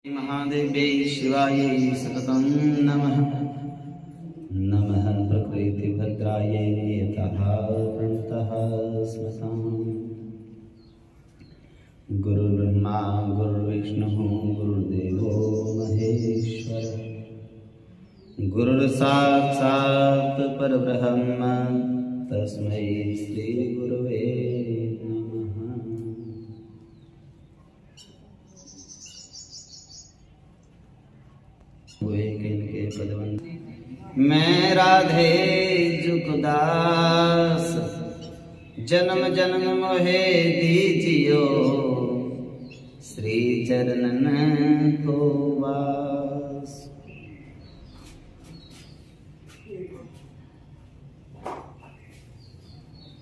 महादेव्यै शिवायै सततं नमः। नमः प्रकृतिभद्रायै यतः प्रणतः स्मसाम्। गुरुर्ब्रह्मा गुरुर्विष्णुः गुरुर्देवो महेश्वरः। गुरुर्साक्षात् परब्रह्म तस्मै श्रीगुरवे नमः। मैं राधे जुगदास जन्म जन्म मोहे दीजियो श्री चरणन को वास।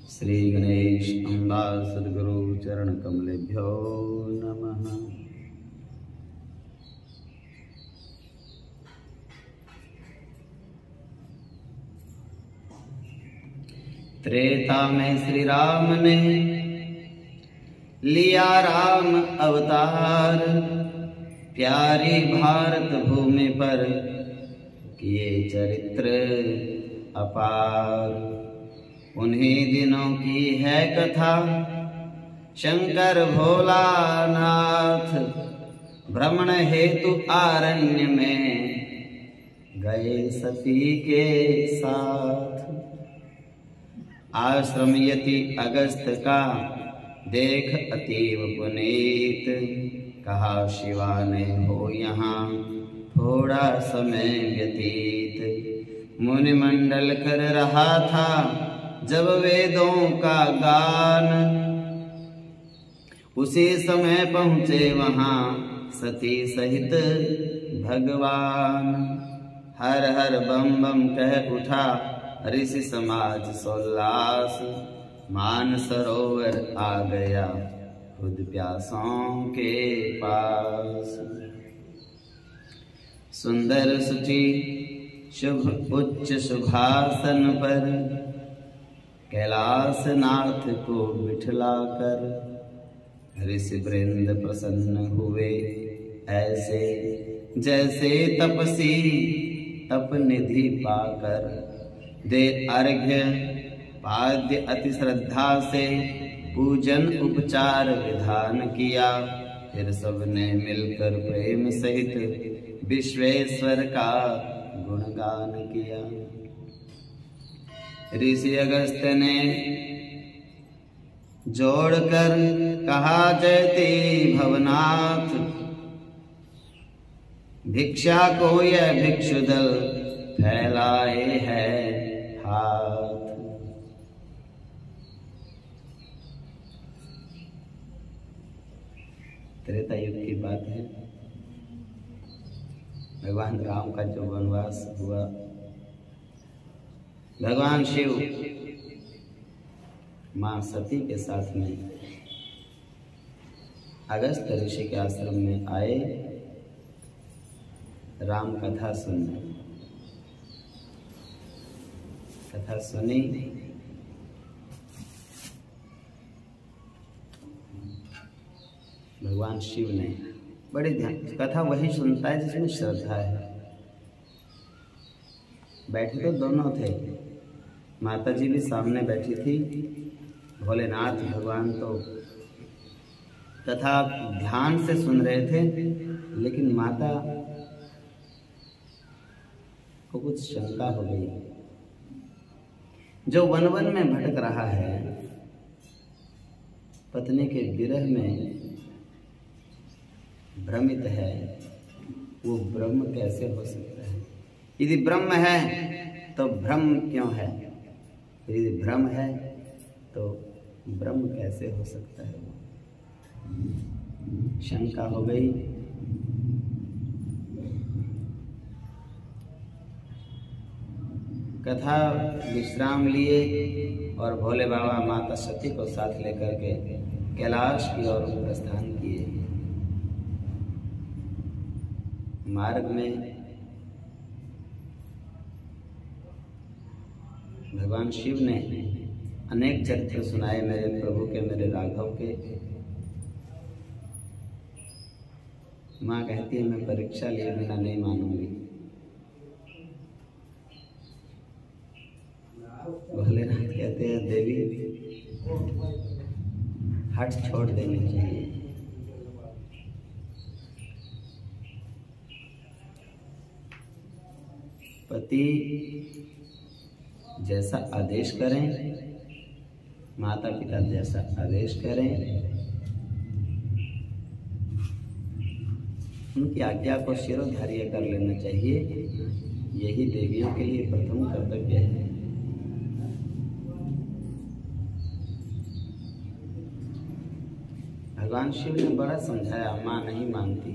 श्री गणेश अम्बा सद्गुरु चरण कमलेभ्यो नमः। त्रेता में श्री राम ने लिया राम अवतार, प्यारी भारत भूमि पर किए चरित्र अपार। उन्हीं दिनों की है कथा शंकर भोलानाथ भ्रमण हेतु आरण्य में गए सती के साथ। आश्रम यति अगस्त का देख अतीव पुनीत, कहा शिवा ने हो यहाँ थोड़ा समय व्यतीत। मुनि मंडल कर रहा था जब वेदों का गान, उसी समय पहुँचे वहाँ सती सहित भगवान। हर हर बम बम कह उठा ऋषि समाज सोल्लास, मान सरोवर आ गया खुद प्यासों के पास। सुंदर सुचि शुभ उच्च शुभासन पर कैलाश नाथ को बिठला कर ऋषि वृंद प्रसन्न हुए ऐसे जैसे तपसी तप निधि पाकर। दे अर्घ्य पाद्य अति श्रद्धा से पूजन उपचार विधान किया। फिर सबने मिलकर प्रेम सहित विश्वेश्वर का गुणगान किया। ऋषि अगस्त ने जोड़कर कहा जयति भवनाथ, भिक्षा को यह भिक्षु दल फैलाए है हाथ। त्रेता युग की बात है। भगवान राम का जो वनवास हुआ, भगवान शिव मां सती के साथ में अगस्त ऋषि के आश्रम में आए राम कथा सुनने। कथा सुनी, भगवान शिव ने बड़े ध्यान, कथा वही सुनता है जिसमें श्रद्धा है। बैठे तो दोनों थे, माता जी भी सामने बैठी थी, भोलेनाथ भगवान तो कथा ध्यान से सुन रहे थे। लेकिन माता को कुछ शंका हो गई। जो वन वन में भटक रहा है, पत्नी के विरह में भ्रमित है, वो ब्रह्म कैसे हो सकता है? यदि ब्रह्म है तो भ्रम क्यों है? यदि भ्रम है तो ब्रह्म कैसे हो सकता है? शंका हो गई। कथा विश्राम लिए और भोले बाबा माता सती को साथ लेकर के कैलाश की ओर प्रस्थान किए। मार्ग में भगवान शिव ने अनेक चरित्र सुनाए मेरे प्रभु के, मेरे राघव के। माँ कहती है मैं परीक्षा लिए बिना नहीं मानूंगी। भोलेनाथ कहते हैं देवी हट छोड़ देनी चाहिए। पति जैसा आदेश करें, माता पिता जैसा आदेश करें, उनकी आज्ञा को शिरोधार्य कर लेना चाहिए। यही देवियों के लिए प्रथम कर्तव्य है। भगवान शिव ने बड़ा समझाया, माँ नहीं मानती,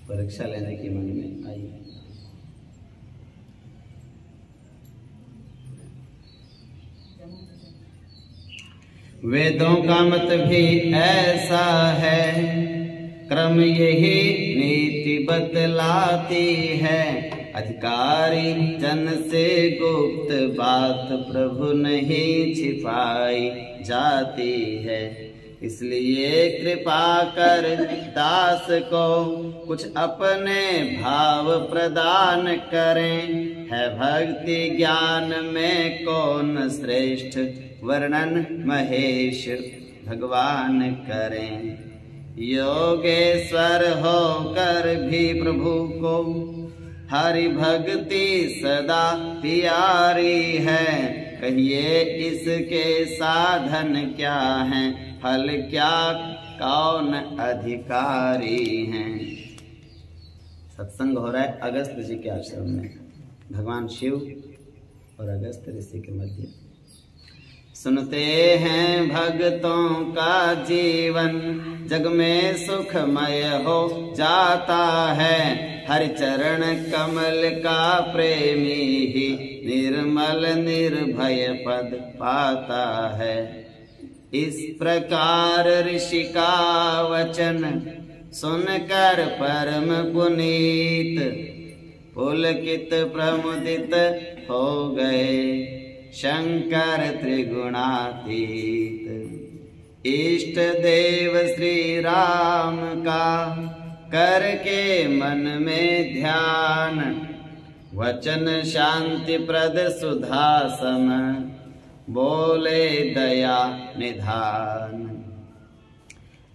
परीक्षा लेने की मन में आई। वेदों का मत भी ऐसा है, क्रम यही नीति बतलाती है। अधिकारी जन से गुप्त बात प्रभु नहीं छिपाई जाती है। इसलिए कृपा कर दास को कुछ अपने भाव प्रदान करें। है भक्ति ज्ञान में कौन श्रेष्ठ, वर्णन महेश भगवान करें। योगेश्वर होकर भी प्रभु को हरि भक्ति सदा प्यारी है। कहिए इसके साधन क्या हैं, फल क्या, कौन अधिकारी हैं। सत्संग हो रहा है अगस्त जी के आश्रम में, भगवान शिव और अगस्त ऋषि के मध्य। सुनते हैं भक्तों का जीवन जग में सुखमय हो जाता है। हरि चरण कमल का प्रेमी ही निर्मल निर्भय पद पाता है। इस प्रकार ऋषि का वचन सुनकर परम पुनीत पुलकित प्रमुदित हो गए शंकर त्रिगुणातीत। इष्ट देव श्री राम का करके मन में ध्यान, वचन शांति प्रद सुधा सम बोले दया निधान।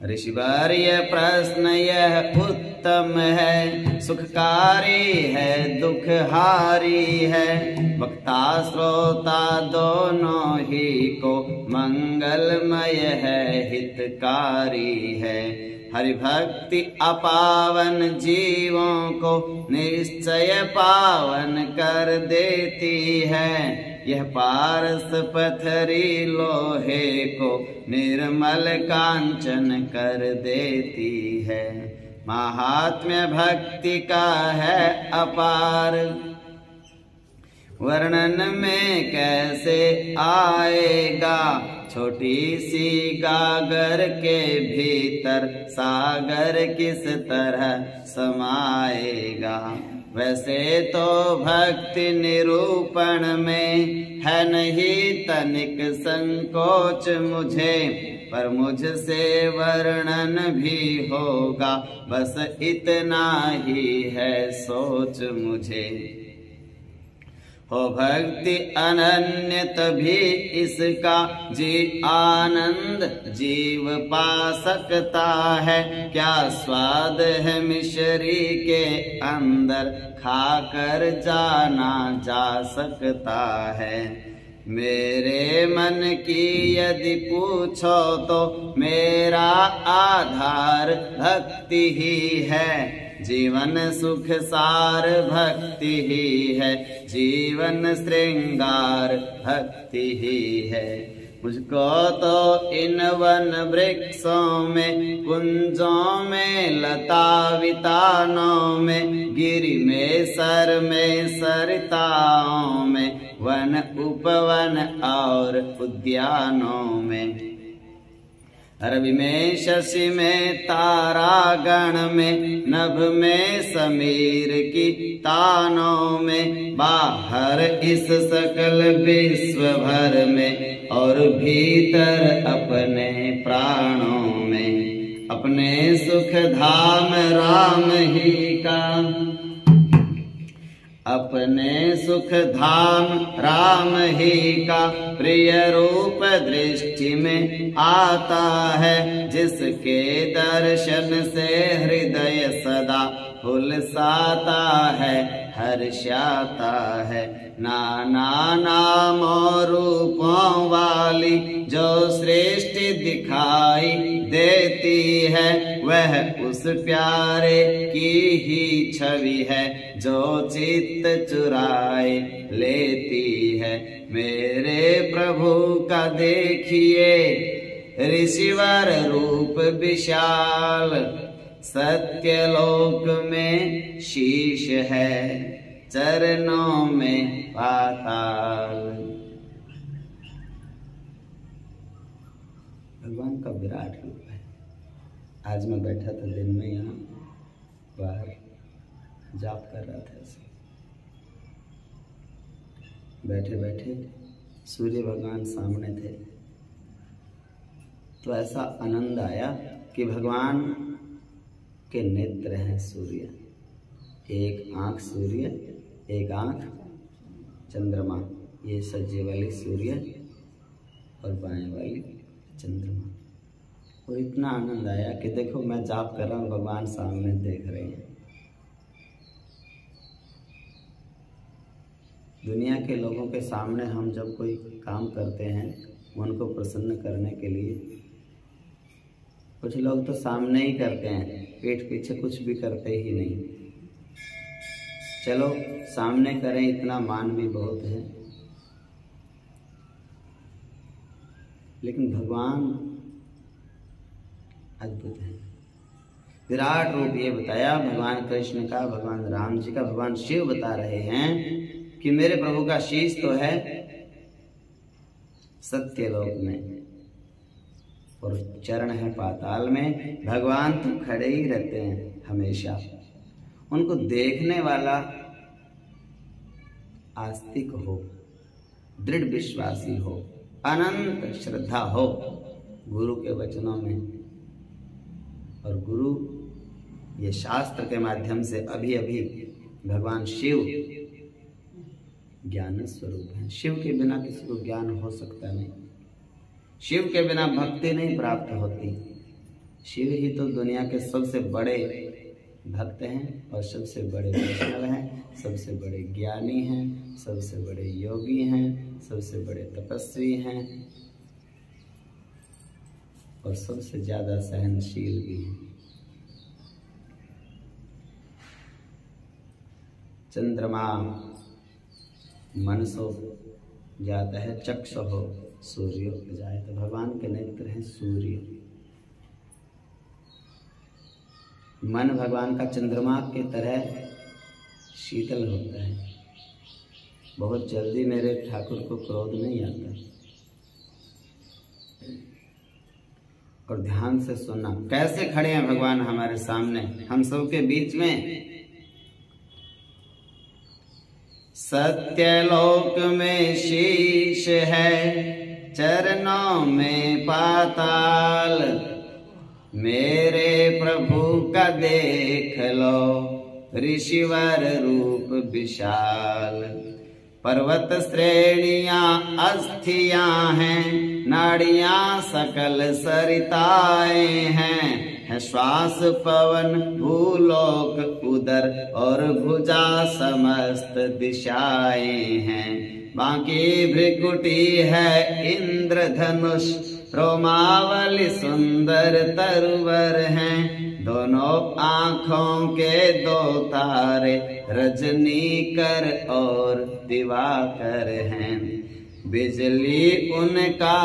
ऋषिवर्य प्रश्न यह उत्तम है, सुखकारी है दुखहारी है। वक्ता श्रोता दोनों ही को मंगलमय है हितकारी है। हरि भक्ति अपावन जीवों को निश्चय पावन कर देती है। यह पारस पथरी लोहे को निर्मल कांचन कर देती है। महात्म्य भक्ति का है अपार, वर्णन में कैसे आएगा। छोटी सी गागर के भीतर सागर किस तरह समाएगा। वैसे तो भक्ति निरूपण में है नहीं तनिक संकोच मुझे, पर मुझसे वर्णन भी होगा बस इतना ही है सोच मुझे। हो भक्ति अनन्य तभी इसका जी आनंद जीव पा सकता है। क्या स्वाद है मिश्री के अंदर खाकर जाना जा सकता है। मेरे मन की यदि पूछो तो मेरा आधार भक्ति ही है। जीवन सुख सार भक्ति ही है, जीवन श्रृंगार भक्ति ही है। मुझको तो इन वन वृक्षों में, कुंजों में, लता वितानों में, गिरि में, सर में, सरिताओं में, वन उपवन और उद्यानों में, रवि में, शशि में, तारागण में, नभ में, समीर की तानों में, बाहर इस सकल विश्व भर में और भीतर अपने प्राणों में। अपने सुख धाम राम ही का, अपने सुख धाम राम ही का प्रिय रूप दृष्टि में आता है, जिसके दर्शन से हृदय सदा उल्लाता है, हर्षाता है। नाना नामों रूपों वाली जो सृष्टि दिखाई देती है, वह उस प्यारे की ही छवि है, जो चित्त चुराए लेती है। मेरे प्रभु का देखिए ऋषिवर रूप विशाल, सत्यलोक में शीश है, चरणों में पाताल। भगवान का विराट रूप है। आज मैं बैठा था दिन में यहाँ बाहर जाप कर रहा था, ऐसे बैठे बैठे सूर्य भगवान सामने थे, तो ऐसा आनंद आया कि भगवान के नेत्र हैं सूर्य, एक आंख सूर्य, एक आंख चंद्रमा, ये सज्जे वाली सूर्य और बाएं वाली चंद्रमा। और इतना आनंद आया कि देखो मैं जाप कर रहा हूँ, भगवान सामने देख रहे हैं। दुनिया के लोगों के सामने हम जब कोई काम करते हैं, उनको प्रसन्न करने के लिए, कुछ लोग तो सामने ही करते हैं, पीठ पीछे कुछ भी करते ही नहीं। चलो सामने करें, इतना मान भी बहुत है, लेकिन भगवान अद्भुत है। विराट रूप ये बताया भगवान कृष्ण का, भगवान राम जी का। भगवान शिव बता रहे हैं कि मेरे प्रभु का शीश तो है सत्यलोक में और चरण है पाताल में। भगवान तो खड़े ही रहते हैं हमेशा। उनको देखने वाला आस्तिक हो, दृढ़ विश्वासी हो, अनंत श्रद्धा हो गुरु के वचनों में। और गुरु ये शास्त्र के माध्यम से अभी अभी भगवान शिव ज्ञान स्वरूप है। शिव के बिना किसी को ज्ञान हो सकता नहीं, शिव के बिना भक्ति नहीं प्राप्त होती। शिव ही तो दुनिया के सबसे बड़े भक्त हैं और सबसे बड़े वैष्णव हैं, सबसे बड़े ज्ञानी हैं, सबसे बड़े योगी हैं, सबसे बड़े तपस्वी हैं और सबसे ज्यादा सहनशील भी हैं। चंद्रमा मनसो जाता है, चक्षु हो सूर्य जाए, तो भगवान के नेत्र हैं सूर्य। मन भगवान का चंद्रमा के तरह शीतल होता है। बहुत जल्दी मेरे ठाकुर को क्रोध नहीं आता। और ध्यान से सुनना, कैसे खड़े हैं भगवान हमारे सामने, हम सब के बीच में। सत्यलोक में शीश है, चरणों में पाताल। मेरे प्रभु का देख लो ऋषिवर रूप विशाल। पर्वत श्रेणियां अस्थियां हैं, नाड़ियां सकल सरिताएं हैं। है श्वास पवन भूलोक उदर और भुजा समस्त दिशाएं हैं। बाकी भृकुटी है इंद्रधनुष, रोमावली सुंदर तरवर हैं। दोनों आँखों के दो तारे रजनी कर और दिवाकर हैं। बिजली उनका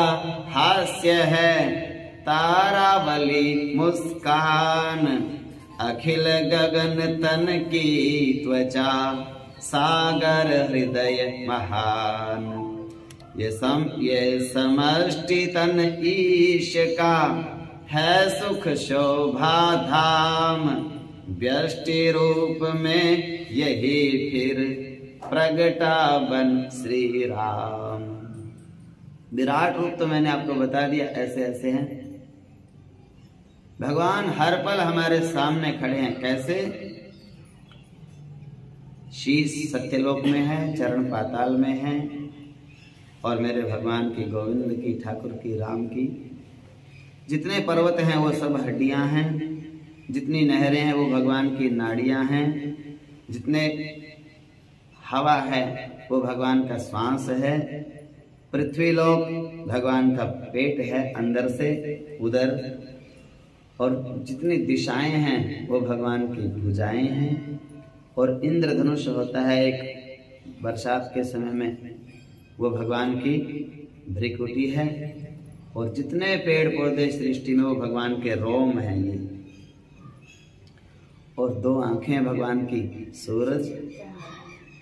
हास्य है, तारावली मुस्कान। अखिल गगन तन की त्वचा, सागर हृदय महान। ये समष्टि तन ईश का है, सुख शोभा धाम। व्यष्टि रूप में यही फिर प्रगटा बन श्री राम। विराट रूप तो मैंने आपको बता दिया, ऐसे ऐसे हैं। भगवान हर पल हमारे सामने खड़े हैं। कैसे? शीश सत्यलोक में है, चरण पाताल में है, और मेरे भगवान की, गोविंद की, ठाकुर की, राम की जितने पर्वत हैं वो सब हड्डियां हैं, जितनी नहरें हैं वो भगवान की नाड़ियां हैं, जितने हवा है वो भगवान का श्वास है, पृथ्वी लोक भगवान का पेट है अंदर से उधर, और जितनी दिशाएं हैं वो भगवान की भुजाएं हैं, और इंद्रधनुष होता है एक बरसात के समय में, वो भगवान की भ्रिकुटी है, और जितने पेड़ पौधे सृष्टि में वो भगवान के रोम हैं ये, और दो आंखें भगवान की, सूरज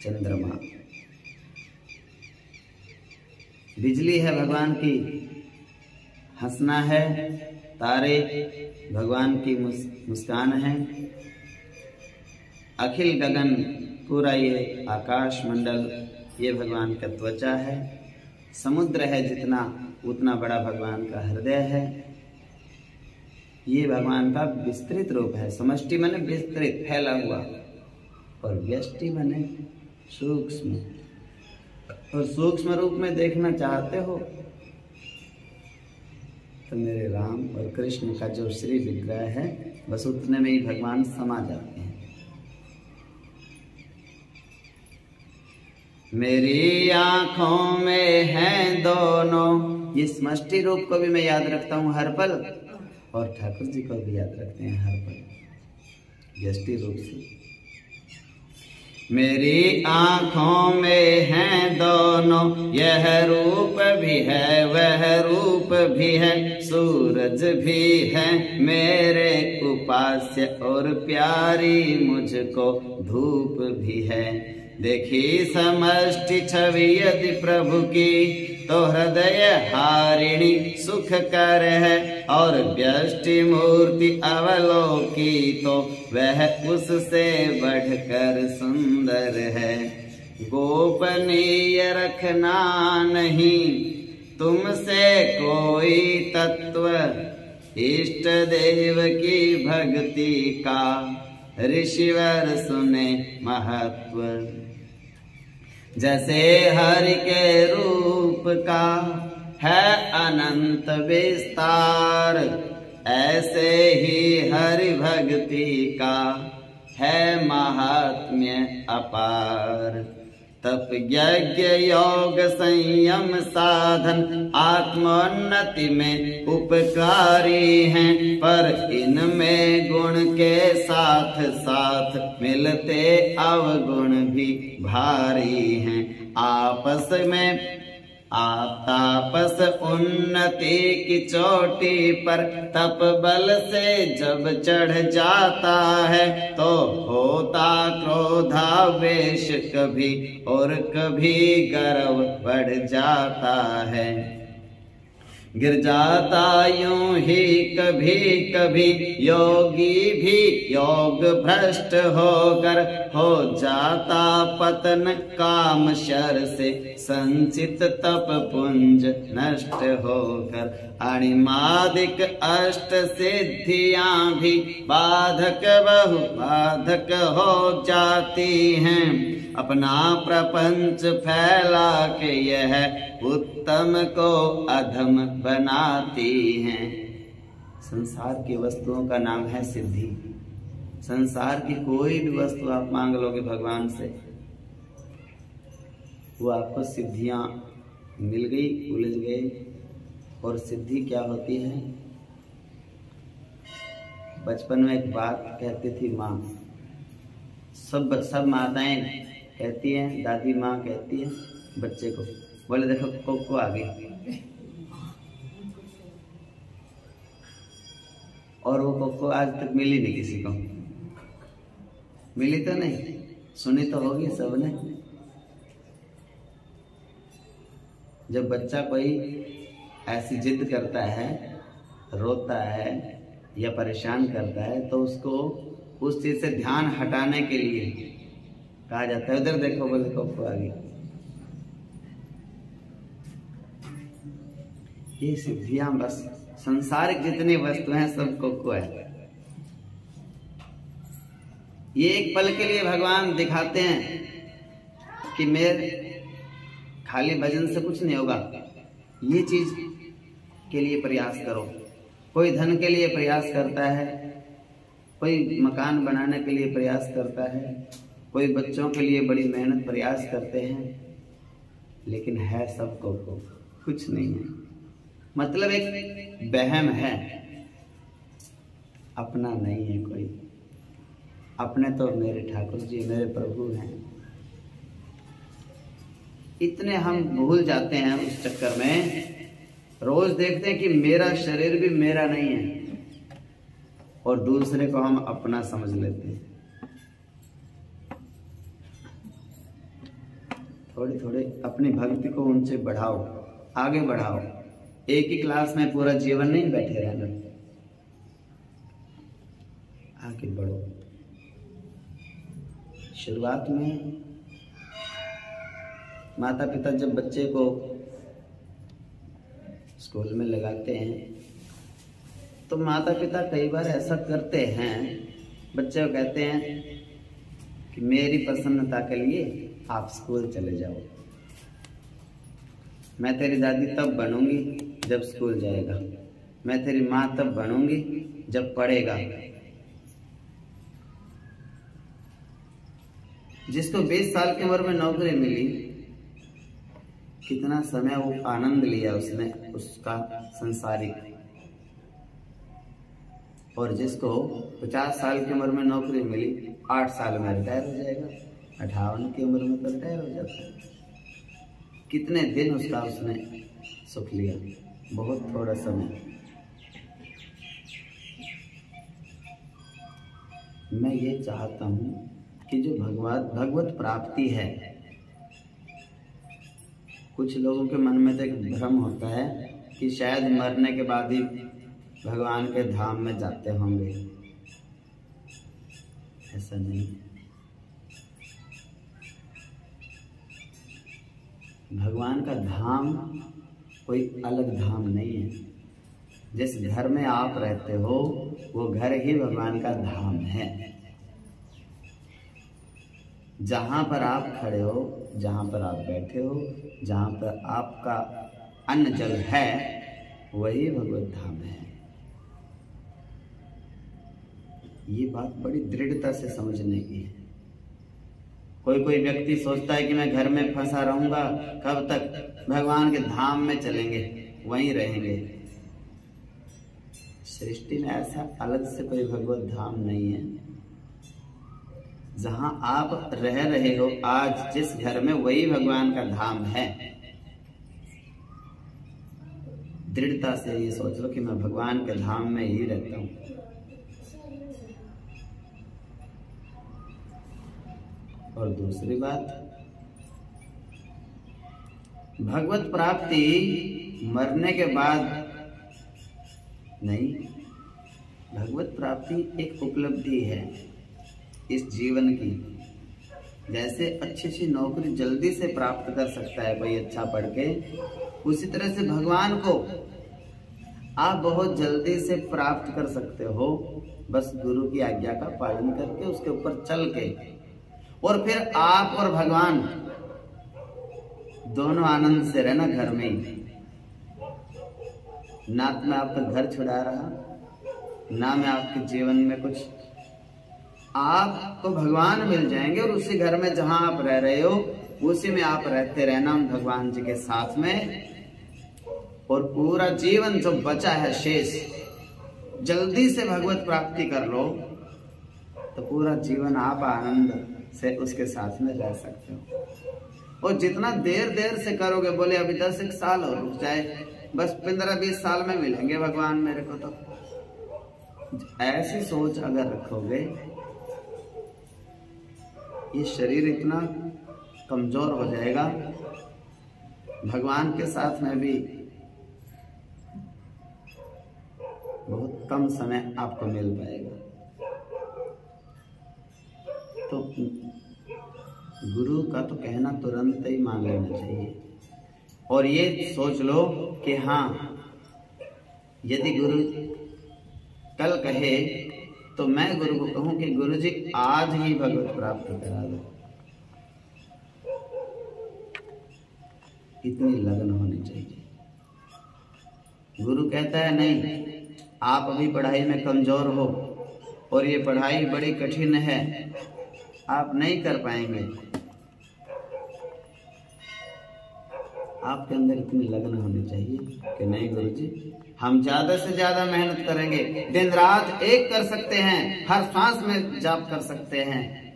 चंद्रमा, बिजली है भगवान की, हंसना है, तारे भगवान की मुस्कान है, अखिल गगन पूरा ये आकाश मंडल ये भगवान का त्वचा है, समुद्र है जितना उतना बड़ा भगवान का हृदय है। ये भगवान का विस्तृत रूप है। समष्टि माने विस्तृत, फैला हुआ, और व्यष्टि माने सूक्ष्म। और सूक्ष्म रूप में देखना चाहते हो तो मेरे राम और कृष्ण का जो श्री विग्रह है बस उतने में ही भगवान समा जाते हैं। मेरी आंखों में हैं दोनों, ये समष्टि रूप को भी मैं याद रखता हूँ हर पल, और ठाकुर जी को भी याद रखते हैं हर पल व्यष्टि रूप से। मेरी आंखों में हैं दोनों, यह रूप भी है वह रूप भी है, सूरज भी है मेरे उपास्य और प्यारी मुझको धूप भी है। देखी समष्टि छवि यदि प्रभु की, तो हृदय हारिणी सुख कर है, और व्यष्टि मूर्ति अवलोकी तो वह उससे बढ़कर सुंदर है। गोपनीय रखना नहीं तुमसे कोई तत्व, इष्ट देव की भक्ति का ऋषिवर सुने महत्व। जैसे हरि के रूप का है अनंत विस्तार, ऐसे ही हरि भक्ति का है महात्म्य अपार। तप यज्ञ योग संयम साधन आत्मोन्नति में उपकारी हैं, पर इनमें गुण के साथ साथ मिलते अवगुण भी भारी हैं। आपस में तापस उन्नति की चोटी पर तप बल से जब चढ़ जाता है, तो होता क्रोधावेश कभी और कभी गर्व बढ़ जाता है। गिर जाता यूं ही कभी कभी योगी भी योग भ्रष्ट होकर, हो जाता पतन काम शर से संचित तप पुंज नष्ट होकर। अणिमादिक अष्ट सिद्धियां भी बाधक बहु बाधक हो जाती हैं, अपना प्रपंच फैला के यह उत्तम को अधम बनाती हैं। संसार की वस्तुओं का नाम है सिद्धि। संसार की कोई भी वस्तु आप मांग लोगे भगवान से, वो आपको सिद्धियां मिल गई, उलझ गए। और सिद्धि क्या होती है? बचपन में एक बात कहती थी माँ, सब माताएं कहती हैं, दादी माँ कहती है बच्चे को, बोले देखो कोको आ गई, और वो कोको आज तक मिली नहीं किसी को। मिली तो नहीं, सुनी तो होगी सबने। जब बच्चा कोई ऐसी जिद करता है, रोता है या परेशान करता है, तो उसको उस चीज से ध्यान हटाने के लिए कहा जाता है उधर देखो, बोले कोको आ गई। ये सिद्धियां बस संसारिक जितनी वस्तु हैं सब को है। ये एक पल के लिए भगवान दिखाते हैं कि मेरे खाली भजन से कुछ नहीं होगा, ये चीज के लिए प्रयास करो। कोई धन के लिए प्रयास करता है, कोई मकान बनाने के लिए प्रयास करता है, कोई बच्चों के लिए बड़ी मेहनत प्रयास करते हैं, लेकिन है सबको को कुछ नहीं है। मतलब एक वहम है, अपना नहीं है कोई। अपने तो मेरे ठाकुर जी, मेरे प्रभु हैं। इतने हम भूल जाते हैं उस चक्कर में। रोज देखते हैं कि मेरा शरीर भी मेरा नहीं है और दूसरे को हम अपना समझ लेते हैं। थोड़ी थोड़ी अपनी भक्ति को उनसे बढ़ाओ, आगे बढ़ाओ। एक ही क्लास में पूरा जीवन नहीं बैठे रहना, आगे बढ़ो। शुरुआत में माता पिता जब बच्चे को स्कूल में लगाते हैं तो माता पिता कई बार ऐसा करते हैं, बच्चे को कहते हैं कि मेरी प्रसन्नता के लिए आप स्कूल चले जाओ, मैं तेरी दादी तब बनूंगी जब स्कूल जाएगा, मैं तेरी माँ तब बनूंगी जब पढ़ेगा। जिसको 20 साल की उम्र में नौकरी मिली, कितना समय वो आनंद लिया उसने उसका संसारिक, और जिसको 50 साल की उम्र में नौकरी मिली 8 साल में रिटायर हो जाएगा, 58 की उम्र में तो रिटायर हो जाता है। कितने दिन उसने सुख लिया, बहुत थोड़ा समय। मैं ये चाहता हूँ कि जो भगवत प्राप्ति है, कुछ लोगों के मन में तो एक भ्रम होता है कि शायद मरने के बाद ही भगवान के धाम में जाते होंगे। ऐसा नहीं, भगवान का धाम कोई अलग धाम नहीं है। जिस घर में आप रहते हो वो घर ही भगवान का धाम है। जहाँ पर आप खड़े हो, जहाँ पर आप बैठे हो, जहाँ पर आपका अन्न जल है, वही भगवत धाम है। ये बात बड़ी दृढ़ता से समझने की है। कोई व्यक्ति सोचता है कि मैं घर में फंसा रहूंगा, कब तक, भगवान के धाम में चलेंगे, वहीं रहेंगे। सृष्टि में ऐसा अलग से कोई भगवत धाम नहीं है। जहां आप रह रहे हो आज जिस घर में, वही भगवान का धाम है। दृढ़ता से ये सोच लो कि मैं भगवान के धाम में ही रहता हूं। और दूसरी बात, भगवत प्राप्ति मरने के बाद नहीं, भगवत प्राप्ति एक उपलब्धि है इस जीवन की। जैसे अच्छी नौकरी जल्दी से प्राप्त कर सकता है कोई अच्छा पढ़ के, उसी तरह से भगवान को आप बहुत जल्दी से प्राप्त कर सकते हो, बस गुरु की आज्ञा का पालन करके, उसके ऊपर चल के। और फिर आप और भगवान दोनों आनंद से रहना घर में ही। ना तो मैं आपका घर छुड़ा रहा, ना मैं आपके जीवन में कुछ, आपको भगवान मिल जाएंगे और उसी घर में जहां आप रह रहे हो उसी में आप रहते रहना भगवान जी के साथ में। और पूरा जीवन जो बचा है शेष, जल्दी से भगवत प्राप्ति कर लो तो पूरा जीवन आप आनंद से उसके साथ में रह सकते हो। और जितना देर से करोगे, बोले अभी 10 साल और रुक जाए, बस 15-20 साल में मिलेंगे भगवान मेरे को, तो ऐसी सोच अगर रखोगे, ये शरीर इतना कमजोर हो जाएगा, भगवान के साथ में भी बहुत कम समय आपको मिल पाएगा। तो गुरु का तो कहना तुरंत ही मान लेना चाहिए। और ये सोच लो कि हाँ, यदि गुरु कल कहे तो मैं गुरु को कहूं कि गुरु जी आज ही भगवत प्राप्ति करा दो। इतनी लगन होनी चाहिए। गुरु कहता है नहीं, आप अभी पढ़ाई में कमजोर हो और ये पढ़ाई बड़ी कठिन है, आप नहीं कर पाएंगे। आपके अंदर इतनी लगन होनी चाहिए कि नहीं गुरु जी, हम ज्यादा से ज्यादा मेहनत करेंगे, दिन रात एक कर सकते हैं, हर सांस में जाप कर सकते हैं।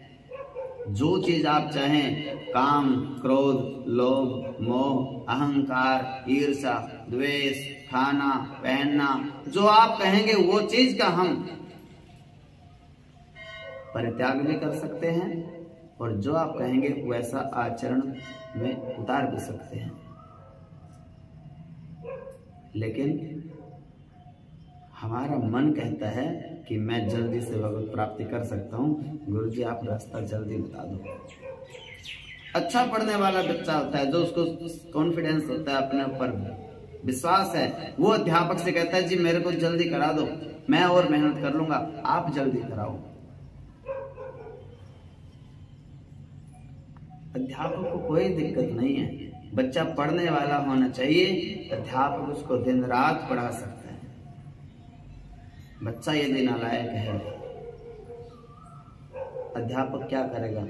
जो चीज आप चाहें, काम, क्रोध, लोभ, मोह, अहंकार, ईर्ष्या, द्वेष, खाना, पहनना, जो आप कहेंगे वो चीज का हम परित्याग भी कर सकते हैं और जो आप कहेंगे वैसा आचरण में उतार भी सकते हैं। लेकिन हमारा मन कहता है कि मैं जल्दी से भगवत प्राप्ति कर सकता हूँ, गुरु जी आप रास्ता जल्दी बता दो। अच्छा पढ़ने वाला बच्चा होता है, जो उसको कॉन्फिडेंस होता है, अपने ऊपर विश्वास है, वो अध्यापक से कहता है जी मेरे को जल्दी करा दो, मैं और मेहनत कर लूंगा, आप जल्दी कराओ। अध्यापक को कोई दिक्कत नहीं है, बच्चा पढ़ने वाला होना चाहिए, अध्यापक उसको दिन रात पढ़ा सकता है। बच्चा यदि नालायक है, अध्यापक क्या करेगा?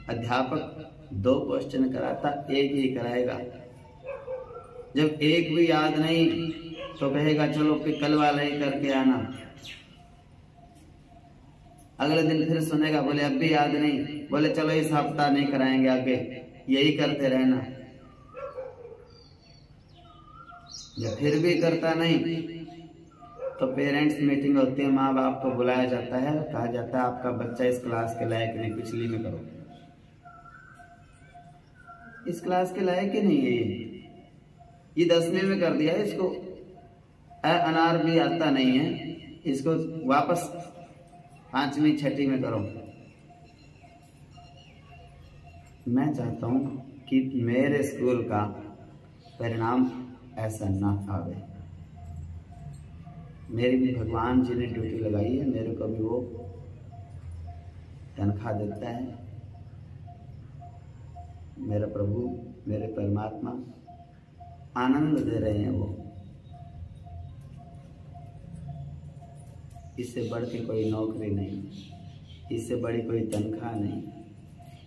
अध्यापक 2 क्वेश्चन कराता, 1 ही कराएगा। जब 1 भी याद नहीं तो कहेगा चलो कि कल वाला ही करके आना। अगले दिन फिर सुनेगा, बोले अब भी याद नहीं, बोले चलो इस हफ्ता नहीं कराएंगे, आगे यही करते रहना। जब फिर भी करता नहीं तो पेरेंट्स मीटिंग होती है, माँ बाप को बुलाया जाता है, कहा जाता है आपका बच्चा इस क्लास के लायक नहीं, पिछली में करो। इस क्लास के लायक ही नहीं है ये 10वीं में कर दिया है, इसको अनार भी आता नहीं है, इसको वापस 5वीं 6वीं में करो। मैं चाहता हूं कि मेरे स्कूल का परिणाम ऐसा ना आवे। मेरी भी भगवान जी ने ड्यूटी लगाई है, मेरे को भी वो तनख्वाह देता है। मेरा प्रभु, मेरे परमात्मा आनंद दे रहे हैं वो। इससे बढ़ के कोई नौकरी नहीं, इससे बड़ी कोई तनख्वाह नहीं,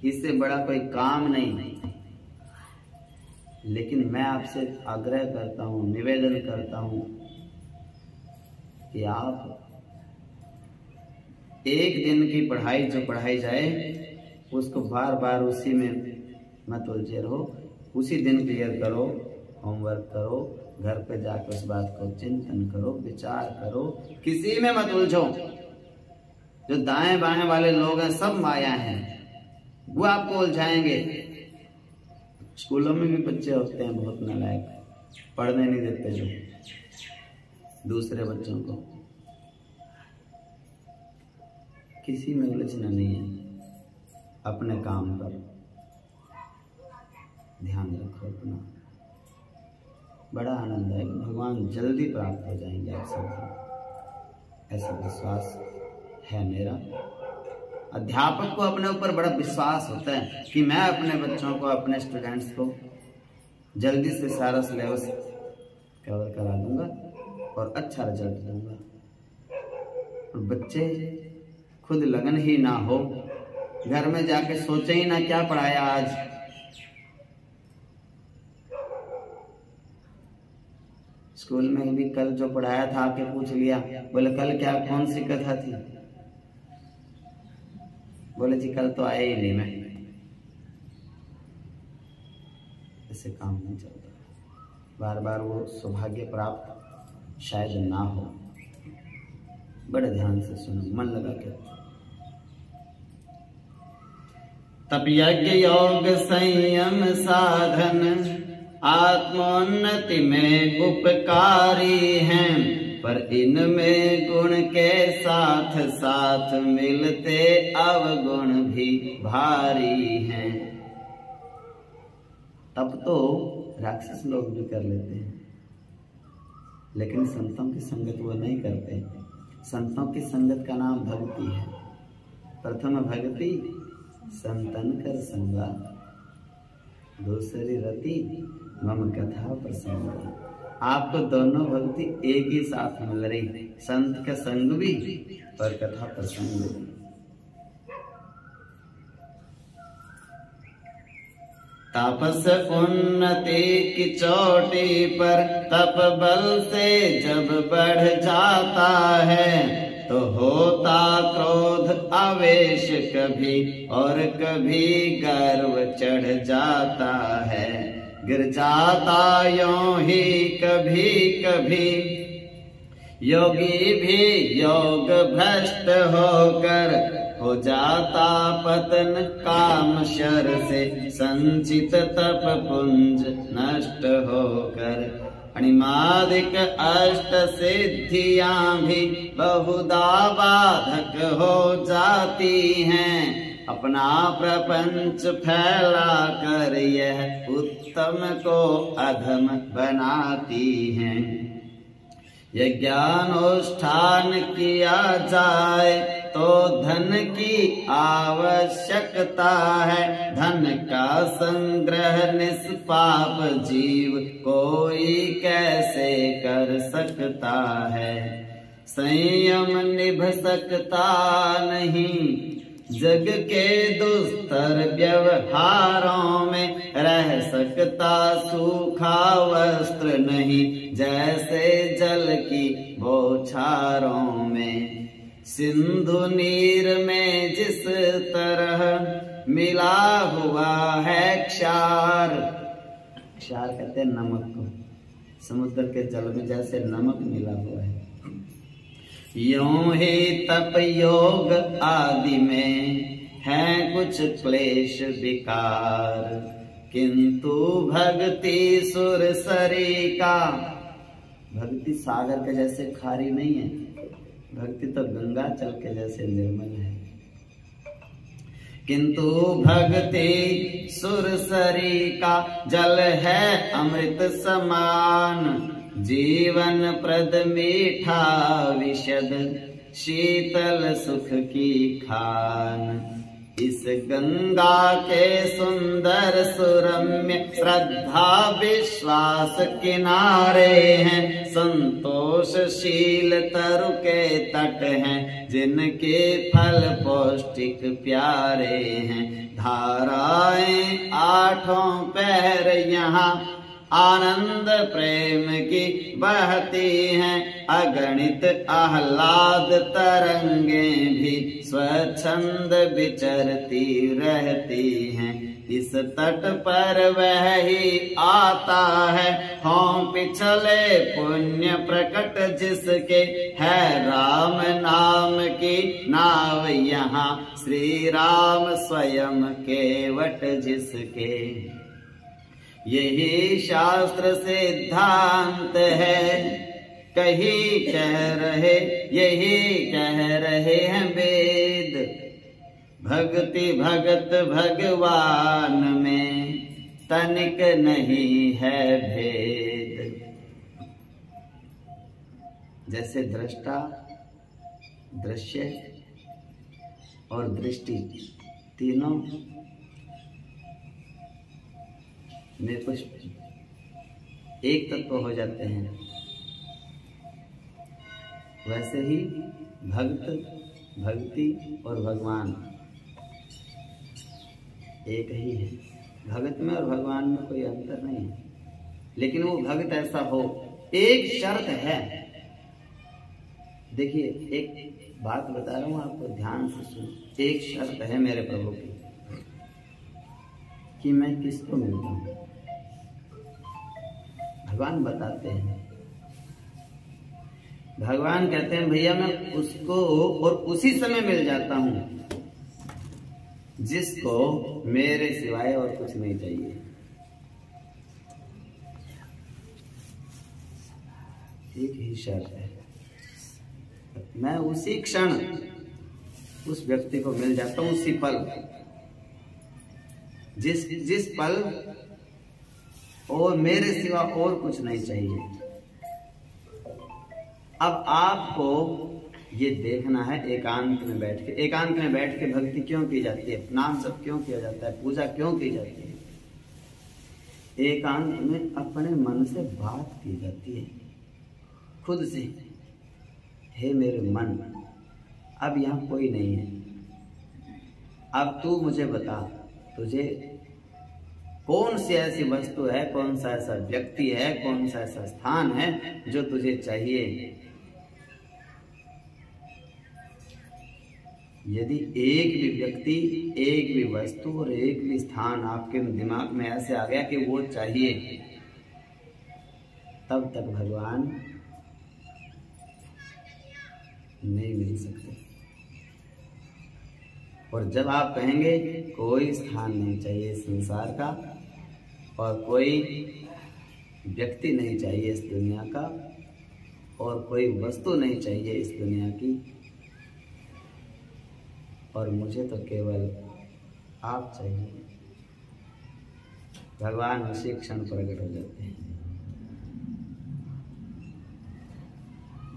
इससे बड़ा कोई काम नहीं। लेकिन मैं आपसे आग्रह करता हूँ, निवेदन करता हूँ कि आप एक दिन की पढ़ाई जो पढ़ाई जाए उसको बार बार उसी में मत उलझे रहो, उसी दिन क्लियर करो, होमवर्क करो, घर पे जाकर उस बात को चिंतन करो, विचार करो, किसी में मत उलझो। जो दाएं बाएं वाले लोग हैं सब माया हैं, वो आपको उलझाएंगे। स्कूलों में भी बच्चे होते हैं बहुत नालायक, पढ़ने नहीं देते जो दूसरे बच्चों को। किसी में उलझना नहीं है, अपने काम पर ध्यान रखो अपना। बड़ा आनंद है, भगवान जल्दी प्राप्त हो जाएंगे आप सब, ऐसा विश्वास है मेरा। अध्यापक को अपने ऊपर बड़ा विश्वास होता है कि मैं अपने बच्चों को, अपने स्टूडेंट्स को जल्दी से सारा सिलेबस कवर करा दूंगा और अच्छा रिजल्ट दूंगा। और बच्चे खुद लगन ही ना हो, घर में जाके सोचे ही ना क्या पढ़ाया आज। स्कूल में भी कल जो पढ़ाया था आके पूछ लिया, बोले कल क्या कौन सी कथा थी? बोले जी कल तो आया ही नहीं मैं। ऐसे काम नहीं चलता, बार बार वो सौभाग्य प्राप्त शायद ना हो। बड़े ध्यान से सुनो, मन लगा के। तप यज्ञ योग संयम साधन आत्मोन्नति में उपकारी हैं, पर इनमें गुण के साथ साथ मिलते अवगुण भी भारी हैं। तप तो राक्षस लोग भी कर लेते हैं, लेकिन संतों की संगत वो नहीं करते। संतों की संगत का नाम भक्ति है। प्रथम भक्ति संतन कर संगा, दूसरी रति मम कथा प्रसंग। आपको दोनों भक्ति एक ही साथ मिल रही, संत का संग भी और कथा प्रसंग भी। तापस उन्नति की चोटी पर तप बल से जब बढ़ जाता है, तो होता क्रोध आवेश कभी और कभी गर्व चढ़ जाता है। गिर जाता यों ही कभी कभी योगी भी योग भ्रष्ट होकर, हो जाता पतन काम शर से संचित तप पुंज नष्ट होकर। अणिमादिक अष्ट सिद्धियां भी बहुधा बाधक हो जाती हैं, अपना प्रपंच फैला कर यह उत्तम को अधम बनाती हैं। यज्ञानुष्ठान किया जाए तो धन की आवश्यकता है, धन का संग्रह निष्पाप जीव कोई कैसे कर सकता है। संयम निभ सकता नहीं जग के दुस्तर व्यवहारों में, रह सकता सूखा वस्त्र नहीं जैसे जल की बौछारों में। सिंधु नीर में जिस तरह मिला हुआ है क्षार, क्षार कहते हैं नमक को, समुद्र के जल में जैसे नमक मिला हुआ है, यूं ही तप योग आदि में है कुछ क्लेश विकार, किंतु भक्ति सुरसरी का, भक्ति सागर के जैसे खारी नहीं है, भक्ति तो गंगा जल के जैसे निर्मल है। किंतु भक्ति सुरसरी का जल है अमृत समान, जीवन प्रद मीठा विशद शीतल सुख की खान। इस गंगा के सुंदर सुरम्य श्रद्धा विश्वास किनारे हैं, संतोषशील तरु के तट हैं, जिनके फल पौष्टिक प्यारे हैं। धाराएं आठों पैर यहाँ आनंद प्रेम की बहती हैं, अगणित आह्लाद तरंगे भी स्वच्छंद विचरती रहती हैं। इस तट पर वह ही आता है, हों पिछले पुण्य प्रकट जिसके, है राम नाम की नाव यहाँ, श्री राम स्वयं केवट जिसके। यही शास्त्र सिद्धांत है, कही कह रहे यही कह रहे हैं वेद। भक्ति भगत भगवान में तनिक नहीं है भेद। जैसे दृष्टा, दृश्य और दृष्टि तीनों में कुछ एक तत्व हो जाते हैं, वैसे ही भक्त, भक्ति और भगवान एक ही है। भगत में और भगवान में कोई अंतर नहीं है, लेकिन वो भगत ऐसा हो। एक शर्त है, देखिए एक बात बता रहा हूं आपको, ध्यान से सुनो। एक शर्त है मेरे प्रभु की कि मैं किसको मिलता हूं। भगवान बताते हैं, भगवान कहते हैं भैया मैं उसको और उसी समय मिल जाता हूं जिसको मेरे सिवाय और कुछ नहीं चाहिए। एक ही शर्त है, मैं उसी क्षण उस व्यक्ति को मिल जाता हूं, उसी पल, जिस पल और मेरे सिवा और कुछ नहीं चाहिए। अब आपको ये देखना है एकांत में बैठ के। एकांत में बैठ के भक्ति क्यों की जाती है, नाम जप क्यों किया जाता है, पूजा क्यों की जाती है? एकांत में अपने मन से बात की जाती है, खुद से। हे मेरे मन, अब यहाँ कोई नहीं है, अब तू मुझे बता, तुझे कौन सी ऐसी वस्तु है, कौन सा ऐसा व्यक्ति है, कौन सा ऐसा स्थान है जो तुझे चाहिए। यदि एक भी व्यक्ति, एक भी वस्तु और एक भी स्थान आपके दिमाग में ऐसे आ गया कि वो चाहिए, तब तक भगवान नहीं मिल सकते। और जब आप कहेंगे कोई स्थान नहीं चाहिए संसार का और कोई व्यक्ति नहीं चाहिए इस दुनिया का और कोई वस्तु नहीं चाहिए इस दुनिया की, और मुझे तो केवल आप चाहिए, भगवान उसी क्षण प्रकट हो जाते हैं।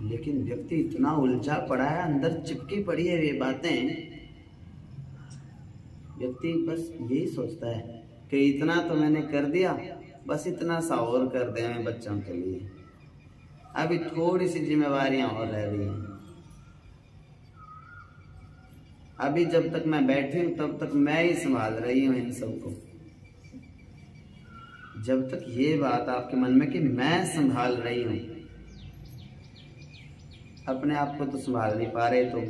लेकिन व्यक्ति इतना उलझा पड़ा है, अंदर चिपकी पड़ी है ये बातें। व्यक्ति बस यही सोचता है कि इतना तो मैंने कर दिया, बस इतना सा और कर दे मैं बच्चों के लिए, अभी थोड़ी सी जिम्मेवारियां और रह रही हैं, अभी जब तक मैं बैठी हूं तब तक मैं ही संभाल रही हूं इन सबको। जब तक ये बात आपके मन में कि मैं संभाल रही हूं, अपने आप को तो संभाल नहीं पा रहे तुम,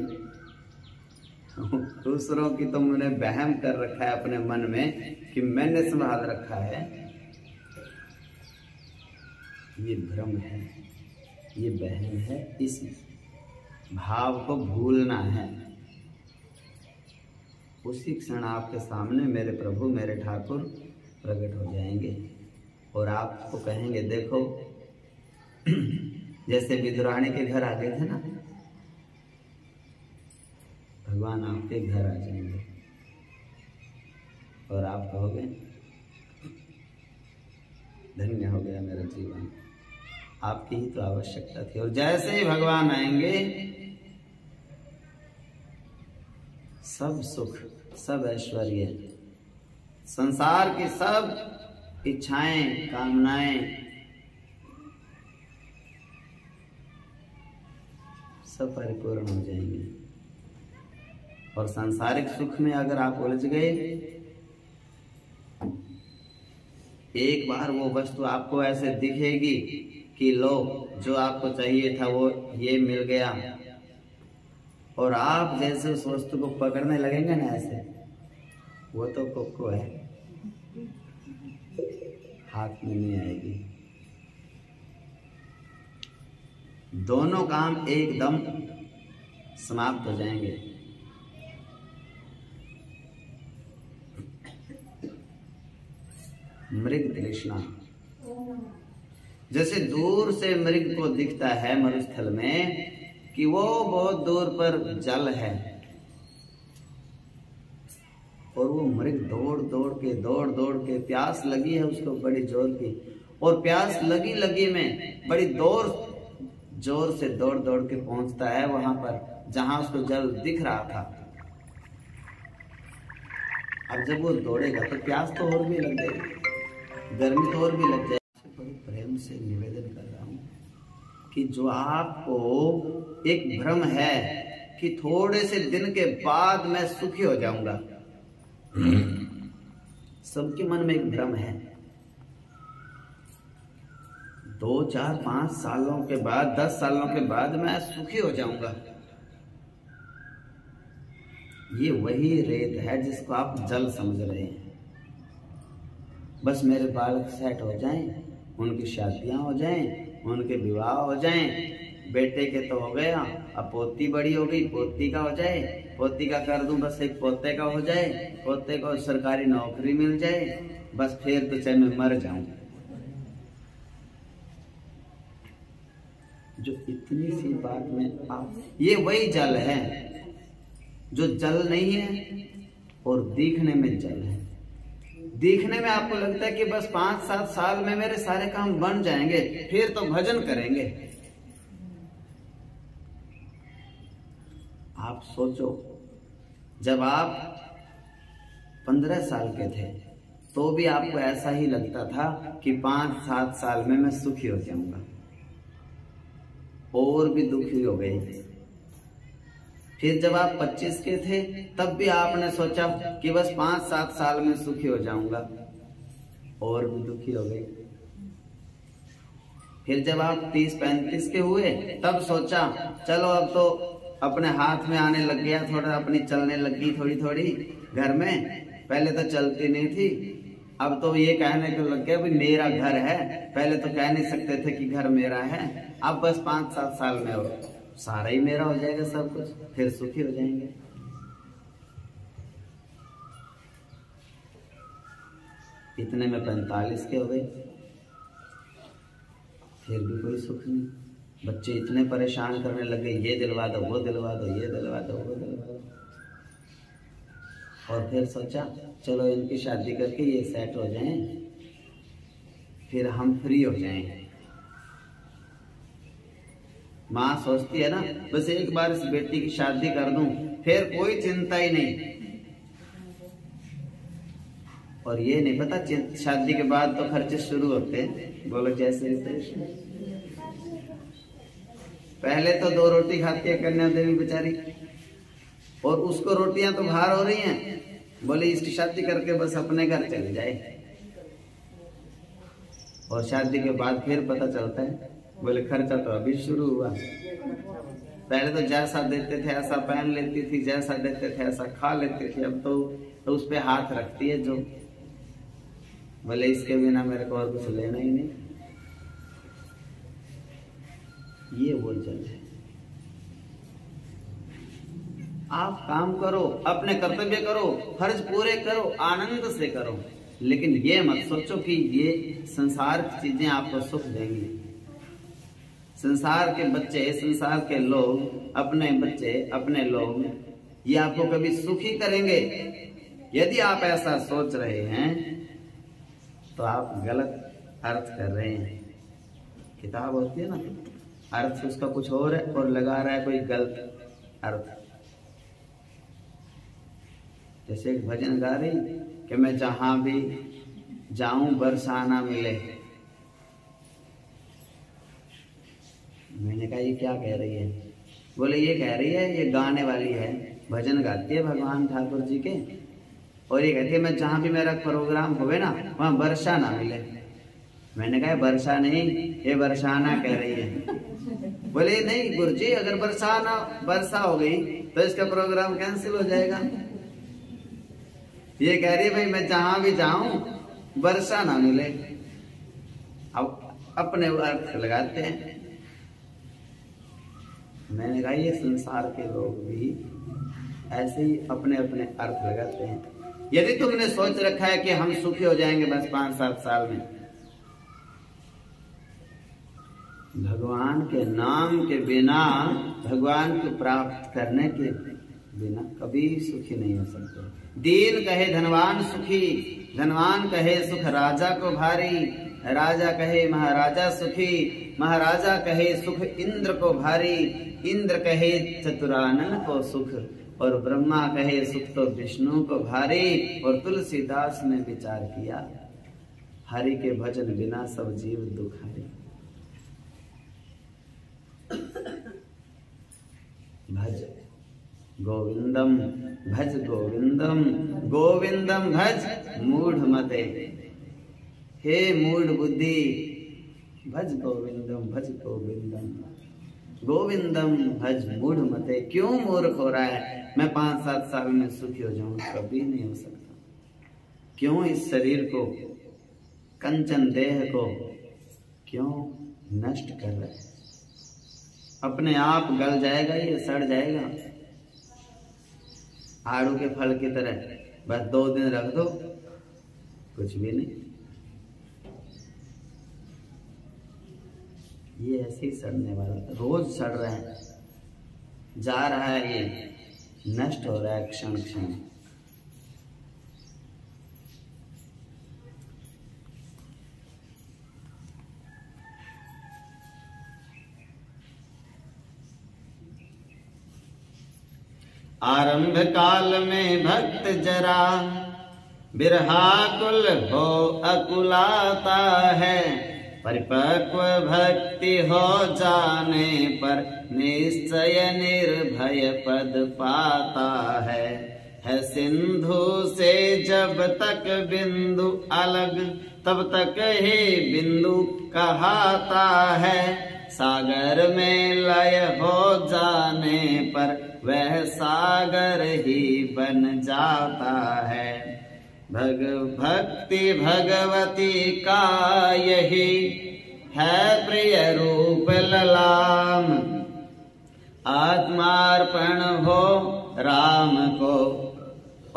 दूसरों की तुमने वहम कर रखा है अपने मन में कि मैंने संभाल रखा है। ये भ्रम है, ये वहम है। इस भाव को भूलना है। उसी क्षण आपके सामने मेरे प्रभु, मेरे ठाकुर प्रकट हो जाएंगे और आपको कहेंगे, देखो जैसे विदुरानी के घर आ गए थे ना, भगवान आपके घर आ जाएंगे और आप कहोगे धन्य हो गया मेरा जीवन, आपकी ही तो आवश्यकता थी। और जैसे ही भगवान आएंगे, सब सुख, सब ऐश्वर्य, संसार की सब इच्छाएं, कामनाएं सब परिपूर्ण हो जाएंगे। और सांसारिक सुख में अगर आप उलझ गए, एक बार वो वस्तु आपको ऐसे दिखेगी कि लो जो आपको चाहिए था वो ये मिल गया, और आप जैसे उस वस्तु को पकड़ने लगेंगे ना ऐसे, वो तो कोको है, हाथ में नहीं आएगी। दोनों काम एकदम समाप्त हो जाएंगे। मृग तृष्णा, जैसे दूर से मृग को दिखता है मरुस्थल में कि वो बहुत दूर पर जल है, और वो मृग दौड़ दौड़ के प्यास लगी है उसको बड़ी जोर की, और प्यास लगी में बड़ी जोर से दौड़ के पहुंचता है वहां पर जहां उसको जल दिख रहा था। अब जब वो दौड़ेगा तो प्यास तो और भी लग जाएगी, गर्मी तो और भी लग जाएगी। बड़े प्रेम से निवेदन कर रहा हूं कि जो आपको एक भ्रम है कि थोड़े से दिन के बाद मैं सुखी हो जाऊंगा, सबके मन में एक भ्रम है। 2, 4, 5 सालों के बाद, 10 सालों के बाद मैं सुखी हो जाऊंगा। ये वही रेत है जिसको आप जल समझ रहे हैं। बस मेरे बालक सेट हो जाएं, उनकी शादियां हो जाएं, उनके विवाह हो जाएं, बेटे के तो हो गया, अब पोती बड़ी हो गई, पोती का हो जाए, पोती का कर दूं, बस एक पोते का हो जाए, पोते को सरकारी नौकरी मिल जाए, बस फिर तो चाहे मैं मर जाऊं। जो इतनी सी बात में आप, ये वही जल है जो जल नहीं है और दिखने में जल है। दिखने में आपको लगता है कि बस 5-7 साल में मेरे सारे काम बन जाएंगे, फिर तो भजन करेंगे। आप सोचो, जब आप 15 साल के थे तो भी आपको ऐसा ही लगता था कि 5-7 साल में मैं सुखी हो जाऊंगा, और भी दुखी हो गए। फिर जब आप 25 के थे तब भी आपने सोचा कि बस 5-7 साल में सुखी हो जाऊंगा, और भी दुखी हो गए। फिर जब आप 30-35 के हुए तब सोचा चलो अब तो अपने हाथ में आने लग गया, थोड़ा अपनी चलने लगी थोड़ी थोड़ी घर में, पहले तो चलती नहीं थी, अब तो ये कहने को लग गया भी मेरा घर है, पहले तो कह नहीं सकते थे कि घर मेरा है, अब बस 5-7 साल में हो सारा ही मेरा हो जाएगा सब कुछ, फिर सुखी हो जाएंगे। इतने में 45 के हो गए, फिर भी कोई सुख नहीं। बच्चे इतने परेशान करने लगे, ये दिलवा दो, वो दिलवा दो, ये दिलवा दो, वो दिलवा दो। और फिर सोचा चलो इनकी शादी करके ये सेट हो जाएं, फिर हम फ्री हो जाएं। माँ सोचती है ना बस एक बार इस बेटी की शादी कर दूं, फिर कोई चिंता ही नहीं। और ये नहीं पता शादी के बाद तो खर्चे शुरू होते हैं, बोलो जैसे तैसे। पहले तो 2 रोटी खाती है कन्या देवी बेचारी, और उसको रोटियां तो बाहर हो रही हैं, बोले इसकी शादी करके बस अपने घर चले जाए। और शादी के बाद फिर पता चलता है, बोले खर्चा तो अभी शुरू हुआ। पहले तो जैसा देते थे ऐसा पहन लेती थी, जैसा देते थे ऐसा खा लेती थी, अब तो उस पे हाथ रखती है जो, बोले इसके बिना मेरे को और कुछ लेना ही नहीं। ये वो जल है। आप काम करो, अपने कर्तव्य करो, फर्ज पूरे करो, आनंद से करो, लेकिन ये मत सोचो कि ये संसार की चीजें आपको सुख देंगी। संसार के बच्चे, संसार के लोग, अपने बच्चे, अपने लोग, ये आपको कभी सुखी करेंगे? यदि आप ऐसा सोच रहे हैं तो आप गलत अर्थ कर रहे हैं। किताब होती है ना, अर्थ उसका कुछ और है और लगा रहा है कोई गलत अर्थ। जैसे एक भजन गा रही कि मैं जहां भी जाऊं बरसा ना मिले। मैंने कहा ये क्या कह रही है? बोले ये कह रही है, ये गाने वाली है, भजन गाती है भगवान ठाकुर जी के, और ये कहती है मैं जहां भी मेरा प्रोग्राम होवे ना वहां वर्षा ना मिले। मैंने कहा वर्षा नहीं, ये बरसाना कह रही है। बोले नहीं गुरुजी, अगर वर्षा हो गई तो इसका प्रोग्राम कैंसिल हो जाएगा। ये कह रही है भाई मैं जहां भी जाऊं वर्षा ना मिले। अब अपने अर्थ लगाते हैं। मैंने कहा ये संसार के लोग भी ऐसे ही अपने अपने अर्थ लगाते हैं। यदि तुमने सोच रखा है कि हम सुखी हो जाएंगे बस 5-7 साल में, भगवान के नाम के बिना, भगवान को प्राप्त करने के बिना कभी सुखी नहीं हो सकते। दीन कहे धनवान सुखी, धनवान कहे सुख राजा को भारी, राजा कहे महाराजा सुखी, महाराजा कहे सुख इंद्र को भारी, इंद्र कहे चतुरानन को सुख, और ब्रह्मा कहे सुख तो विष्णु को भारी। और तुलसीदास ने विचार किया, हरि के भजन बिना सब जीव दुखारी। भज गोविंदम भज गोविंदम, गोविंदम भज मूढ़ मते। हे मूढ़ बुद्धि भज गोविंदम, भज गोविंदम, गोविंदम भज मूढ़ मते। क्यों मूर्ख हो रहा है? मैं 5-7 साल में सुखी हो जाऊं, कभी नहीं हो सकता। क्यों इस शरीर को, कंचन देह को क्यों नष्ट कर रहे हैं? अपने आप गल जाएगा, ये सड़ जाएगा आड़ू के फल की तरह। बस 2 दिन रख दो, कुछ भी नहीं, ये ऐसे ही सड़ने वाला, रोज सड़ रहा है, जा रहा है, ये नष्ट हो रहा है क्षण क्षण। आरंभ काल में भक्त जरा बिरहाकुल हो अकुलाता है, परिपक्व भक्ति हो जाने पर निश्चय निर्भय पद पाता है सिंधु से जब तक बिंदु अलग तब तक ही बिंदु कहाता है, सागर में लय हो जाने पर वह सागर ही बन जाता है। भक्ति भगवती का यही है प्रिय रूप ललाम, आत्मार्पण हो राम को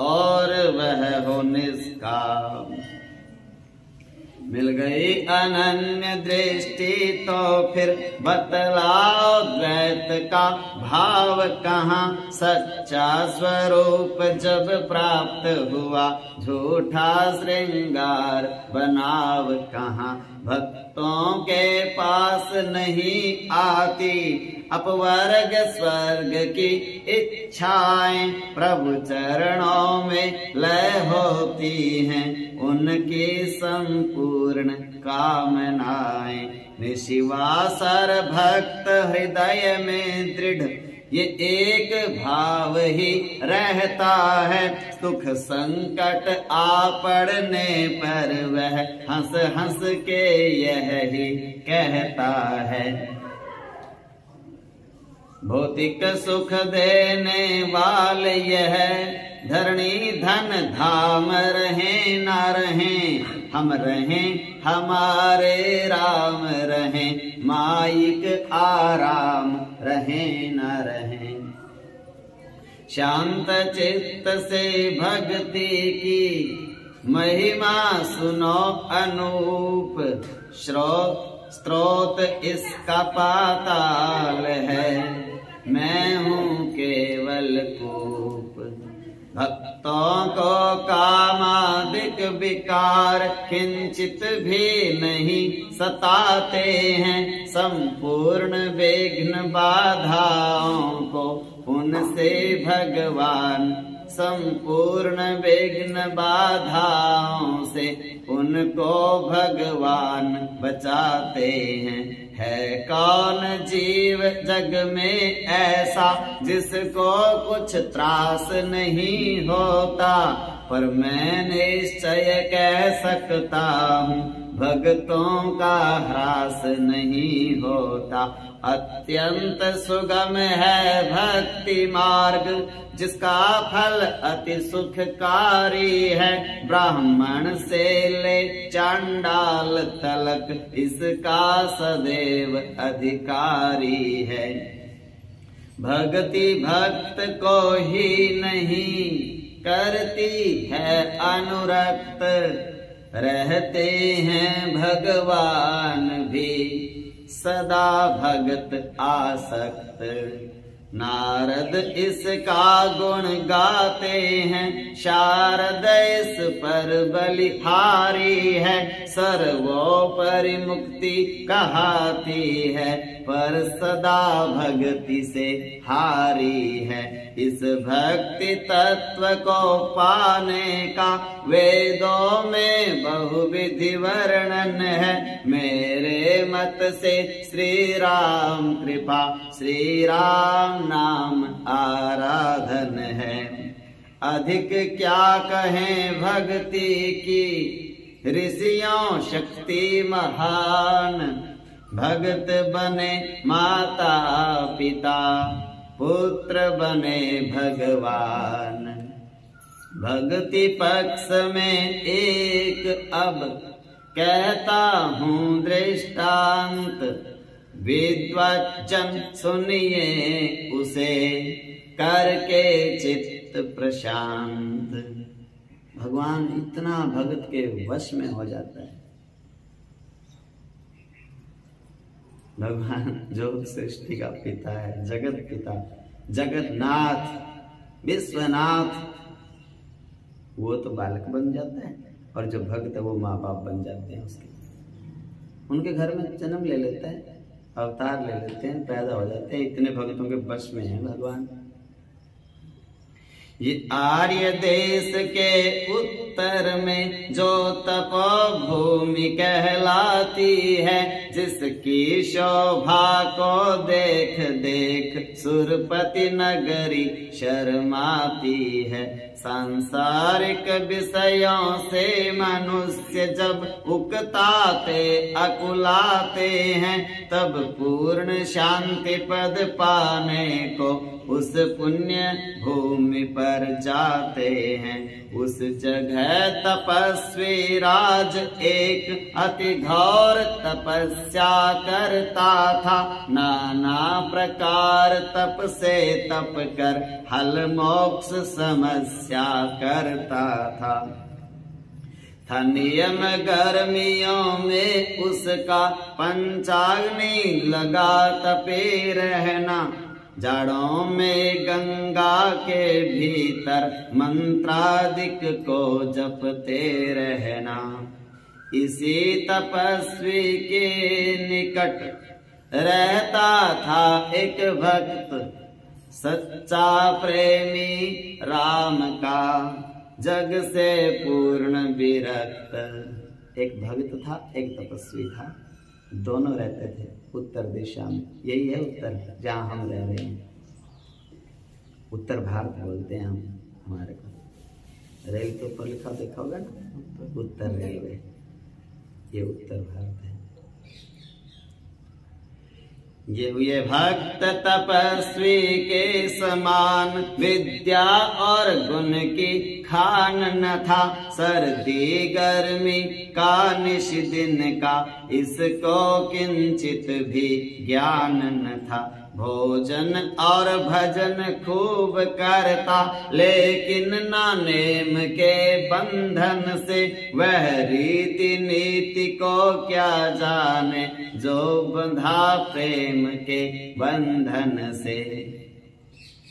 और वह हो निष्काम। मिल गई अनन्य दृष्टि तो फिर बतलाओ द्वैत का भाव कहाँ, सच्चा स्वरूप जब प्राप्त हुआ झूठा श्रृंगार बनाव कहाँ। भक्तों के पास नहीं आती अपवर्ग स्वर्ग की इच्छाएं, प्रभु चरणों में लय होती हैं उनकी संपूर्ण कामनाएं। निशिवासर भक्त हृदय में दृढ़ ये एक भाव ही रहता है, सुख संकट आ पड़ने पर वह हंस हंस के यह ही कहता है। भौतिक सुख देने वाले यह धरणी धन धाम रहे ना रहे, हम रहें हमारे राम रहें, माइक आराम रहे न रहे। शांत चित्त से भक्ति की महिमा सुनो अनूप, स्रोत इसका पाताल है, मैं हूँ केवल कूप। भक्तों को कामादिक विकार किंचित भी नहीं सताते हैं, संपूर्ण विघ्न बाधाओं को उनसे भगवान, संपूर्ण विघ्न बाधाओं से उनको भगवान बचाते हैं। है कौन जीव जग में ऐसा जिसको कुछ त्रास नहीं होता, पर मैं निश्चय कह सकता हूँ भक्तों का ह्रास नहीं होता। अत्यंत सुगम है भक्ति मार्ग जिसका फल अति सुखकारी है, ब्राह्मण से ले चांडाल तलक इसका सदैव अधिकारी है। भक्ति भक्त को ही नहीं करती है अनुरक्त, रहते हैं भगवान भी सदा भगत आसक्त। नारद इसका गुण गाते हैं, शारद इस पर बलिहारी है, सर्वोपरि मुक्ति कहाती है, पर सदा भक्ति से हारी है। इस भक्ति तत्व को पाने का वेदों में बहुविधि वर्णन है, मेरे मत से श्री राम कृपा, श्री राम नाम आराधन है। अधिक क्या कहें भक्ति की, ऋषियों शक्ति महान, भगत बने माता पिता, पुत्र बने भगवान। भक्ति पक्ष में एक अब कहता हूँ दृष्टांत, विद्वज्जन सुनिए उसे करके चित्त प्रशांत। भगवान इतना भगत के वश में हो जाता है। भगवान जो सृष्टि का पिता है, जगत पिता, जगन्नाथ, विश्वनाथ, वो तो बालक बन जाता है, और जो भक्त है वो माँ बाप बन जाते हैं उसके। उनके घर में जन्म ले लेता है, अवतार ले लेते हैं, पैदा हो जाते हैं। इतने भक्तों के वश में है भगवान। ये आर्य देश के उत्तर में जो तपोभूमि कहलाती है, जिसकी शोभा को देख देख सुरपति नगरी शर्माती है। सांसारिक विषयों से मनुष्य जब उकताते अकुलाते हैं, तब पूर्ण शांति पद पाने को उस पुण्य भूमि पर जाते हैं। उस जगह तपस्वी राज एक अति घोर तपस्या करता था। नाना प्रकार तप से तप कर हल मोक्ष समस्या करता था नियम गर्मियों में उसका पंचाग्नि लगा तपे रहना। जाड़ों में गंगा के भीतर मंत्रादिक को जपते रहना। इसी तपस्वी के निकट रहता था एक भक्त, सच्चा प्रेमी राम का, जग से पूर्ण विरक्त। एक भक्त था, एक तपस्वी था, दोनों रहते थे उत्तर दिशा में। यही है उत्तर जहाँ हम रह रहे हैं। उत्तर भारत बोलते हैं हम हमारे को। रेल के ऊपर लिखा देखा होगा ना, उत्तर रेलवे, ये उत्तर भारत है। ये भक्त तपस्वी के समान विद्या और गुण की खान न था। सर्दी गर्मी का निश दिन का इसको किंचित भी ज्ञान न था। भोजन और भजन खूब करता, लेकिन ना नेम के बंधन से वह रीति नीति को क्या जाने, जो बंधा प्रेम के बंधन से।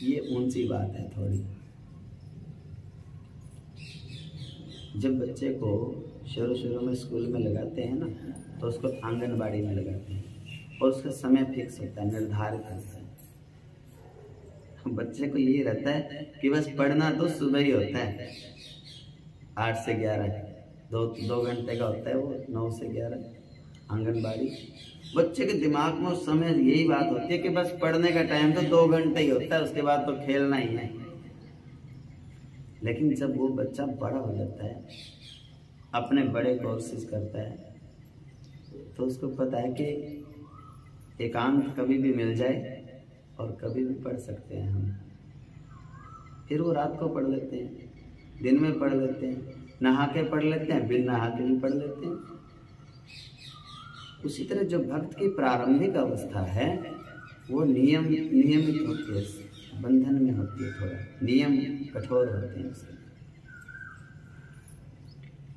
ये ऊंची बात है थोड़ी। जब बच्चे को शुरू में स्कूल में लगाते हैं ना, तो उसको आंगनबाड़ी में लगाते हैं और उसका समय फिक्स होता है, निर्धारित होता है। बच्चे को यही रहता है कि बस पढ़ना तो सुबह ही होता है, 8 से 11, दो घंटे का होता है वो, 9 से 11 आंगनबाड़ी। बच्चे के दिमाग में उस समय यही बात होती है कि बस पढ़ने का टाइम तो 2 घंटे ही होता है, उसके बाद तो खेलना ही है। लेकिन जब वो बच्चा बड़ा हो जाता है, अपने बड़े कोर्सेज करता है, तो उसको पता है कि एकांत कभी भी मिल जाए और कभी भी पढ़ सकते हैं हम। फिर वो रात को पढ़ लेते हैं, दिन में पढ़ लेते हैं, नहा के पढ़ लेते हैं, बिन नहा के भी पढ़ लेते हैं। उसी तरह जो भक्त की प्रारंभिक अवस्था है वो नियमित होती है, बंधन में होती है, थोड़ा नियम कठोर होते हैं उसके।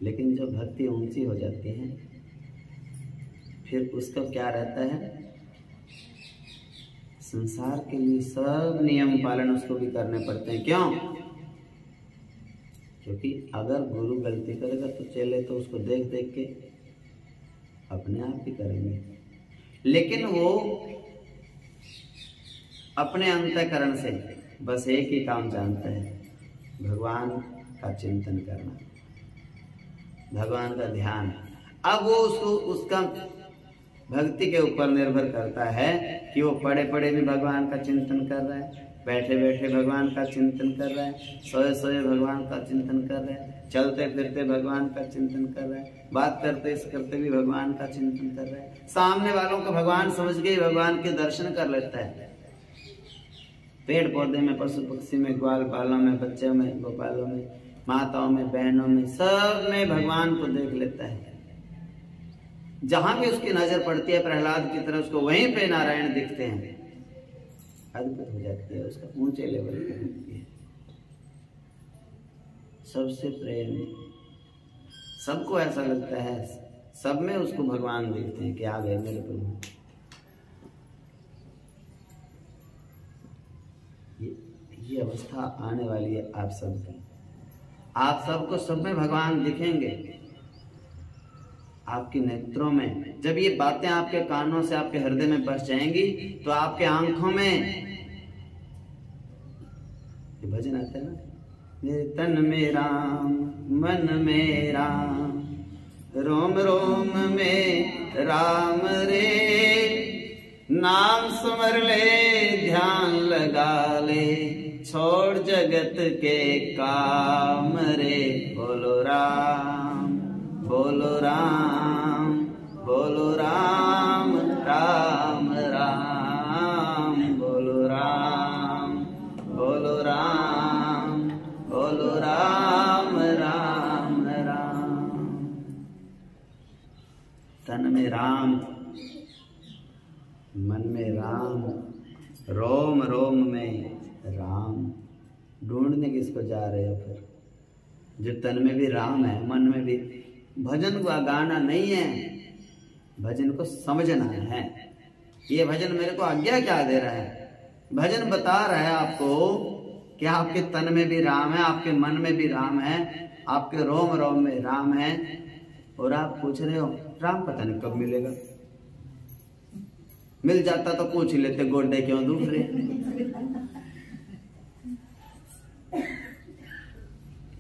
लेकिन जो भक्ति ऊंची हो जाती है, फिर उसका क्या रहता है, संसार के लिए सब नियम पालन उसको भी करने पड़ते हैं। क्यों? क्योंकि अगर गुरु गलती करेगा तो चेले तो उसको देख देख के अपने आप ही करेंगे। लेकिन वो अपने अंतःकरण से बस एक ही काम जानता है, भगवान का चिंतन करना, भगवान का ध्यान। अब वो उसका भक्ति के ऊपर निर्भर करता है कि वो पढ़े पढ़े भी भगवान का चिंतन कर रहा है, बैठे बैठे भगवान का चिंतन कर रहा है, सोए सोए भगवान का चिंतन कर रहा है, चलते फिरते भगवान का चिंतन कर रहा है, बात करते करते भी भगवान का चिंतन कर रहा है। सामने वालों को भगवान समझ के भगवान के दर्शन कर लेता है। पेड़ पौधे में, पशु पक्षी में, ग्वाल बालों में, बच्चों में, गोपालों में, माताओं में, बहनों में, सब में भगवान को देख लेता है। जहां भी उसकी नजर पड़ती है प्रहलाद की तरह, उसको वहीं पे नारायण दिखते हैं। अद्भुत हो जाती है, उसका ऊंचे लेवल पे होती है। सबसे प्रेम, सबको ऐसा लगता है, सब में उसको भगवान दिखते हैं कि आ गए मेरे प्रभु। ये अवस्था आने वाली है आप सबकी। आप सबको सब में भगवान दिखेंगे, आपके नेत्रों में। जब ये बातें आपके कानों से आपके हृदय में बस जाएंगी तो आपके आंखों में, ये भजन आता है ना, मेरे तन में राम, मन में राम, रोम रोम में राम रे। नाम सुमर ले, ध्यान लगा ले, छोड़ जगत के काम रे। बोलो राम, बोलो राम, बोलो राम, राम राम, बोलो राम, बोलो राम, बोलो राम, राम राम। तन में राम, मन में राम, रोम रोम में राम। ढूंढने किसको जा रहे हो फिर? जो तन में भी राम है, मन में भी। भजन का गाना नहीं है, भजन को समझना है। ये भजन मेरे को आज्ञा क्या दे रहा है? भजन बता रहा है आपको कि आपके तन में भी राम है, आपके मन में भी राम है, आपके रोम रोम में राम है। और आप पूछ रहे हो राम पता नहीं कब मिलेगा। मिल जाता तो पूछ ही लेते, गोडे क्यों दूसरे।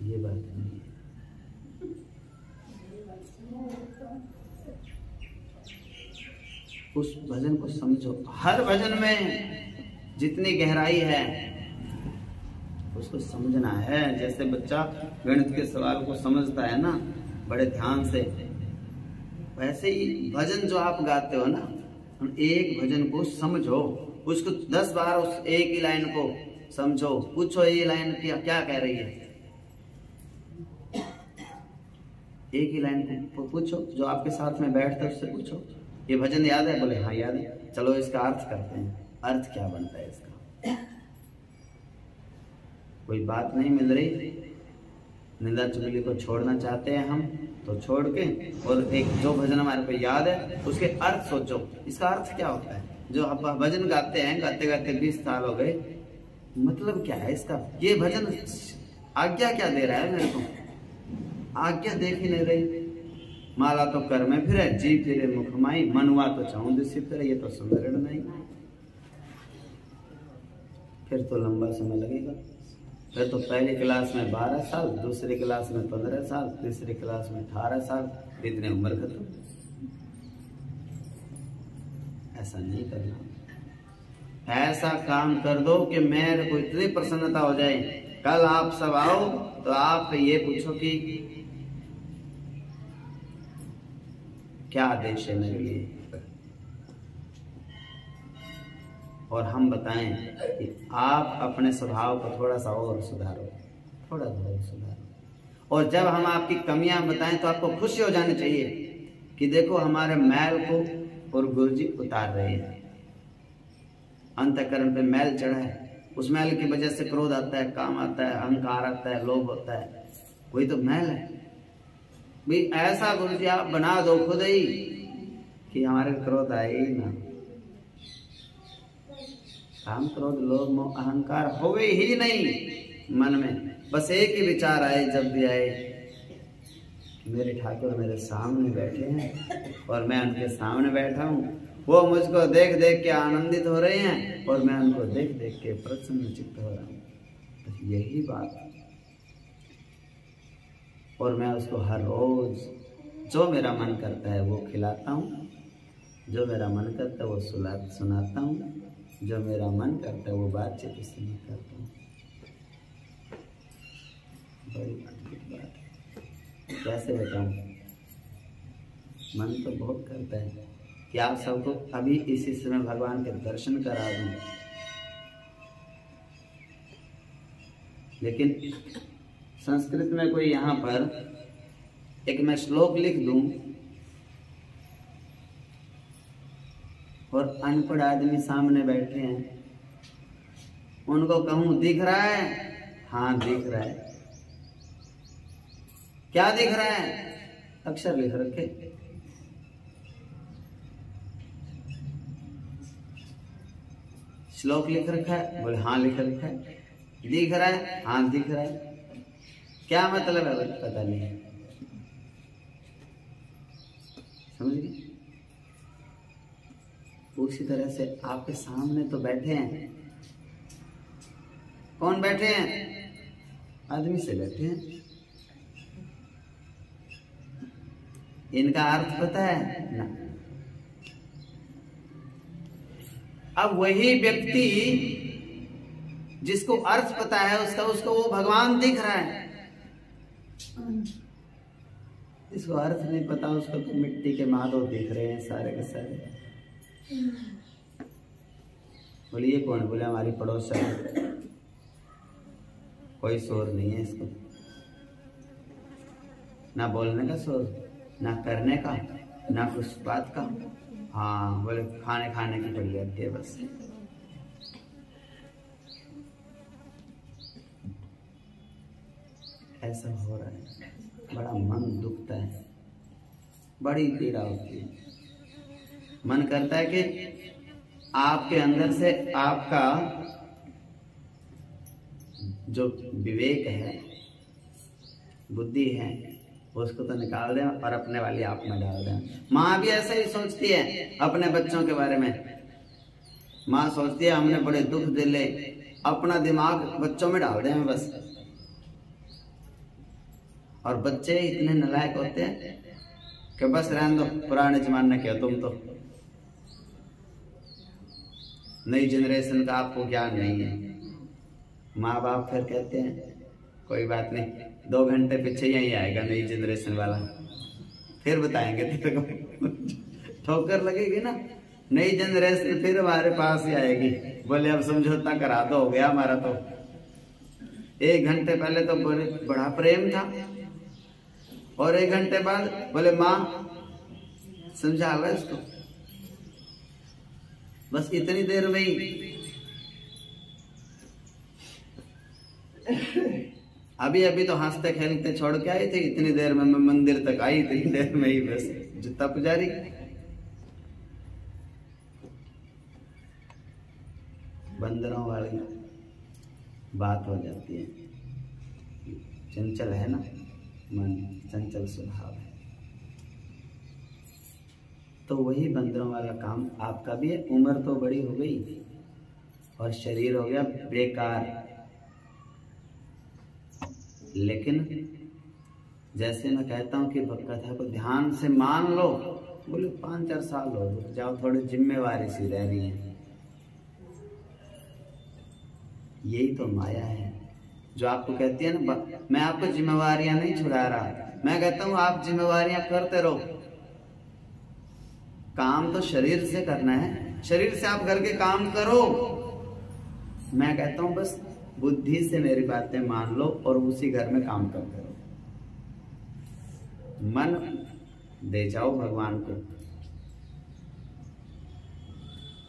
ये बात नहीं है। उस भजन को समझो। हर भजन में जितनी गहराई है उसको समझना है। जैसे बच्चा गणित के सवाल को समझता है ना बड़े ध्यान से, वैसे ही भजन जो आप गाते हो ना, एक भजन को समझो, उसको 10 बार उस एक ही लाइन को समझो, पूछो ये लाइन क्या कह रही है। एक ही लाइन को पूछो, जो आपके साथ में बैठते उससे पूछो ये भजन याद है? बोले हाँ याद है। चलो इसका अर्थ करते हैं, अर्थ क्या बनता है इसका। कोई बात नहीं मिल रही, निंदा चुगली को छोड़ना चाहते हैं हम, तो छोड़ के और एक जो भजन हमारे को याद है उसके अर्थ सोचो, इसका अर्थ क्या होता है। जो आप भजन गाते हैं, गाते गाते 20 साल हो गए, मतलब क्या है इसका? ये भजन आज्ञा क्या दे रहा है मेरे को? आज्ञा देख ही नहीं रही। माला तो कर में फिरे, जी फिरे मुखमाई, मनुआ तो चाहूं दिशि फिरे। ये तो सुंदरण नहीं, फिर तो लंबा समय लगेगा। फिर तो पहली क्लास में 12 साल, दूसरी क्लास में 15 साल, तीसरी क्लास में 18 साल, इतने उम्र खत्म। ऐसा नहीं करना। ऐसा काम कर दो कि मेरे को इतनी प्रसन्नता हो जाए, कल आप सब आओ तो आप ये पूछो कि क्या आदेश है मेरे लिए, और हम बताएं कि आप अपने स्वभाव को थोड़ा सा और सुधारो, थोड़ा सुधारो। और जब हम आपकी कमियां बताएं तो आपको खुशी हो जानी चाहिए कि देखो हमारे मैल को और गुरुजी उतार रहे हैं। अंतःकरण पे मैल चढ़ा है, उस मैल की वजह से क्रोध आता है, काम आता है, अहंकार आता है, लोभ होता है, वही तो मैल है। भाई ऐसा गुरुजी आप बना दो खुद ही कि हमारे क्रोध आए ही ना। काम क्रोध लोभ मोह अहंकार होवे ही नहीं मन में। बस एक ही विचार आए जब भी आए, मेरे ठाकुर मेरे सामने बैठे हैं और मैं उनके सामने बैठा हूँ। वो मुझको देख देख के आनंदित हो रहे हैं और मैं उनको देख देख के प्रसन्न चित्त हो रहा हूँ। बस यही बात। और मैं उसको हर रोज जो मेरा मन करता है वो खिलाता हूँ, जो मेरा मन करता है वो सुनाता हूँ, जो मेरा मन करता है वो बातचीत उससे मैं करता हूँ। बड़ी बात है, कैसे बताऊँ? मन तो बहुत करता है कि आप सबको अभी इसी समय भगवान के दर्शन करा दूं, लेकिन संस्कृत में कोई यहाँ पर एक मैं श्लोक लिख दूं और अनपढ़ आदमी सामने बैठे हैं, उनको कहूं दिख रहा है? हाँ दिख रहा है। क्या दिख रहा है? अक्षर लिख रखे। श्लोक लिख रखा है? बोले हाँ लिख रखा है। दिख रहा है? हाँ दिख रहा है। क्या मतलब है? पता नहीं। समझ गए? उसी तरह से आपके सामने तो बैठे हैं। कौन बैठे हैं? आदमी से लेते हैं। इनका अर्थ पता है ना। अब वही व्यक्ति जिसको अर्थ पता है उसको वो भगवान दिख रहा है। इसको अर्थ नहीं पता, उसको तो मिट्टी के माधव दिख रहे हैं सारे के सारे। बोलिए कौन? बोले हमारी पड़ोस है। कोई शोर नहीं है इसको, ना बोलने का शोर, ना करने का, ना कुछ बात का। हाँ बोले खाने की पड़ी जाती है बस। ऐसा हो रहा है, बड़ा मन दुखता है, बड़ी पीड़ा होती है। मन करता है कि आपके अंदर से आपका जो विवेक है, बुद्धि है, उसको तो निकाल दें और अपने वाली आप में डाल दें। माँ भी ऐसा ही सोचती है अपने बच्चों के बारे में। माँ सोचती है हमने बड़े दुख दिले, अपना दिमाग बच्चों में डाल दें बस। और बच्चे इतने नालायक होते हैं कि बस रहने दो, पुराने जमाने के हो तुम तो, नई जनरेशन का आपको ज्ञान नहीं है। माँ बाप फिर कहते हैं कोई बात नहीं, 2 घंटे पीछे यही आएगा नई जनरेशन वाला, फिर बताएंगे तेरे को। ठोकर लगेगी ना, नई जनरेशन फिर हमारे पास ही आएगी। बोले अब समझौता करा दो, हो गया हमारा तो। 1 घंटे पहले तो बड़ा प्रेम था, और 1 घंटे बाद बोले माँ समझा लो इसको। बस इतनी देर में ही। अभी तो हंसते खेलते छोड़ के आई थी, इतनी देर में मैं मंदिर तक आई, इतनी देर में ही बस जूता पुजारी। बंदरों वाली बात हो जाती है। चंचल है ना मन, चंचल स्वभाव है। तो वही बंदरों वाला काम आपका भी है। उम्र तो बड़ी हो गई और शरीर हो गया बेकार, लेकिन जैसे मैं कहता हूँ कि कथा को ध्यान से मान लो। बोले 5-4 साल हो जाओ, थोड़ी जिम्मेवारी सी रह रही है। यही तो माया है जो आपको कहती है ना, मैं आपको जिम्मेवारियां नहीं छुड़ा रहा, मैं कहता हूँ आप जिम्मेवारियां करते रहो। काम तो शरीर से करना है, शरीर से आप घर के काम करो। मैं कहता हूँ बस बुद्धि से मेरी बातें मान लो और उसी घर में काम करते रहो। मन दे जाओ भगवान को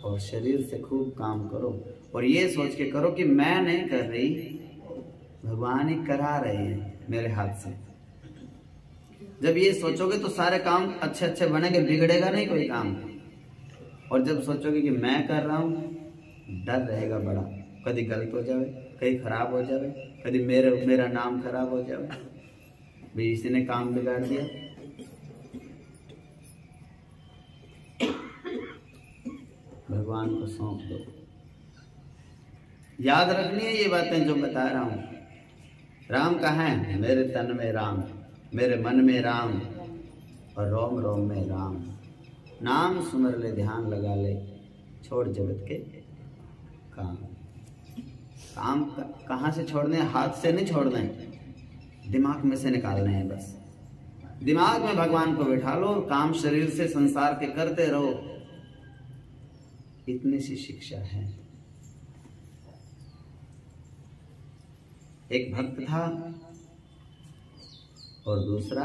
और शरीर से खूब काम करो। और ये सोच के करो कि मैं नहीं कर रही, भगवान ही करा रहे हैं मेरे हाथ से। जब ये सोचोगे तो सारे काम अच्छे अच्छे बनेंगे, बिगड़ेगा नहीं कोई काम। और जब सोचोगे कि मैं कर रहा हूं, डर रहेगा बड़ा, कभी गलत हो जाए, कहीं खराब हो जाए, कभी मेरा नाम खराब हो जाए, भाई इसी ने काम बिगाड़ दिया। भगवान को सौंप दो। याद रखनी है ये बातें जो बता रहा हूं। राम कहाँ है? मेरे तन में राम, मेरे मन में राम, और रोम रोम में राम। नाम सुमर ले, ध्यान लगा ले, छोड़ जगत के काम। काम कहाँ से छोड़ने? हाथ से नहीं छोड़ने, दिमाग में से निकालने हैं बस। दिमाग में भगवान को बिठा लो, काम शरीर से संसार के करते रहो। इतनी सी शिक्षा है। एक भक्त था और दूसरा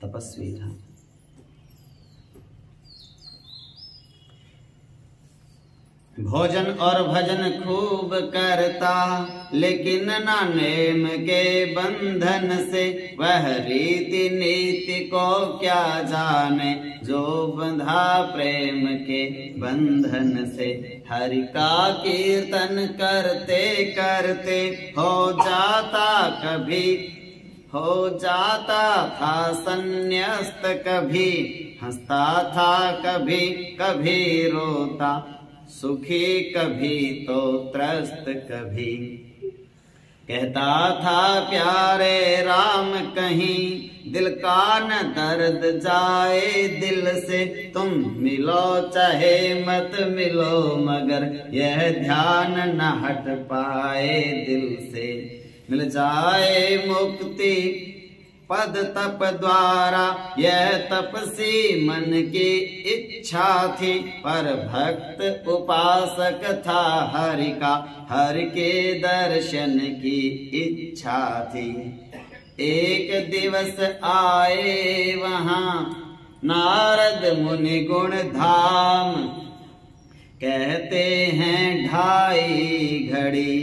तपस्वी था। भोजन और भजन खूब करता, लेकिन ना नेम के बंधन से। वह रीति नीति को क्या जाने, जो बंधा प्रेम के बंधन से। हरि का कीर्तन करते करते हो जाता था संन्यस्त। कभी हंसता था, कभी कभी रोता, सुखी कभी तो त्रस्त कभी। कहता था प्यारे राम कहीं दिल का न दर्द जाए दिल से, तुम मिलो चाहे मत मिलो मगर यह ध्यान न हट पाए दिल से। मिल जाए मुक्ति पद तप द्वारा यह तपसी मन की इच्छा थी, पर भक्त उपासक था हरि का हरि के दर्शन की इच्छा थी। एक दिवस आए वहां नारद मुनि गुण धाम, कहते हैं 2.5 घड़ी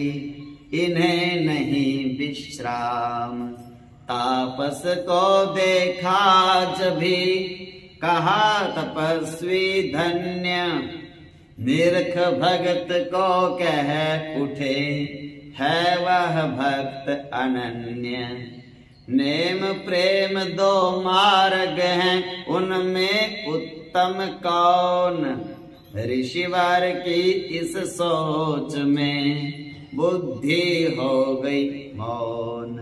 इन्हें नहीं विश्राम। तापस को देखा जभी कहा तपस्वी धन्य, निरख भगत को कह उठे है वह भक्त अनन्य। नेम प्रेम 2 मार्ग हैं उनमें उत्तम कौन, ऋषिवर की इस सोच में बुद्धि हो गई मौन।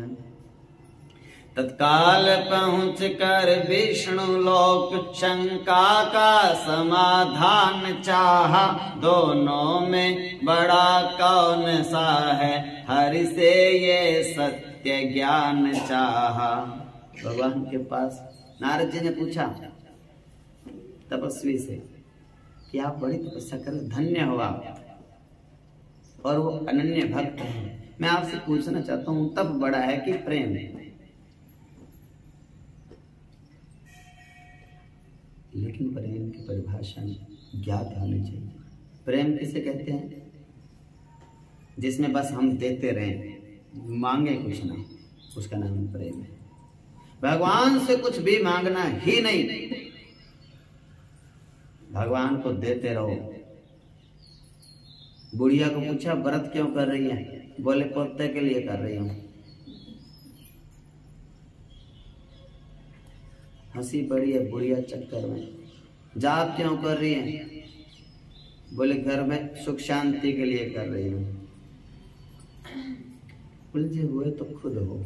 तत्काल पहुँच कर विष्णु लोक शंका का समाधान चाहा, दोनों में बड़ा कौन सा है हरि से ये सत्य ज्ञान चाहा। भगवान के पास नारद जी ने पूछा तपस्वी से कि आप बड़ी तपस्या कर धन्य हो आप, और वो अनन्य भक्त हैं। मैं आपसे पूछना चाहता हूँ तप बड़ा है कि प्रेम? लेकिन प्रेम की परिभाषा ज्ञात होनी चाहिए। प्रेम किसे कहते हैं? जिसमें बस हम देते रहें, मांगे कुछ ना, उसका नाम प्रेम है। भगवान से कुछ भी मांगना ही नहीं, भगवान को देते रहो। बुढ़िया को पूछा व्रत क्यों कर रही है? बोले पोते के लिए कर रही हूं। हंसी पड़ी है बुढ़िया चक्कर में। जाप क्यों कर रही है? बोले घर में सुख शांति के लिए कर रही हूं। उलझे हुए तो खुद हो।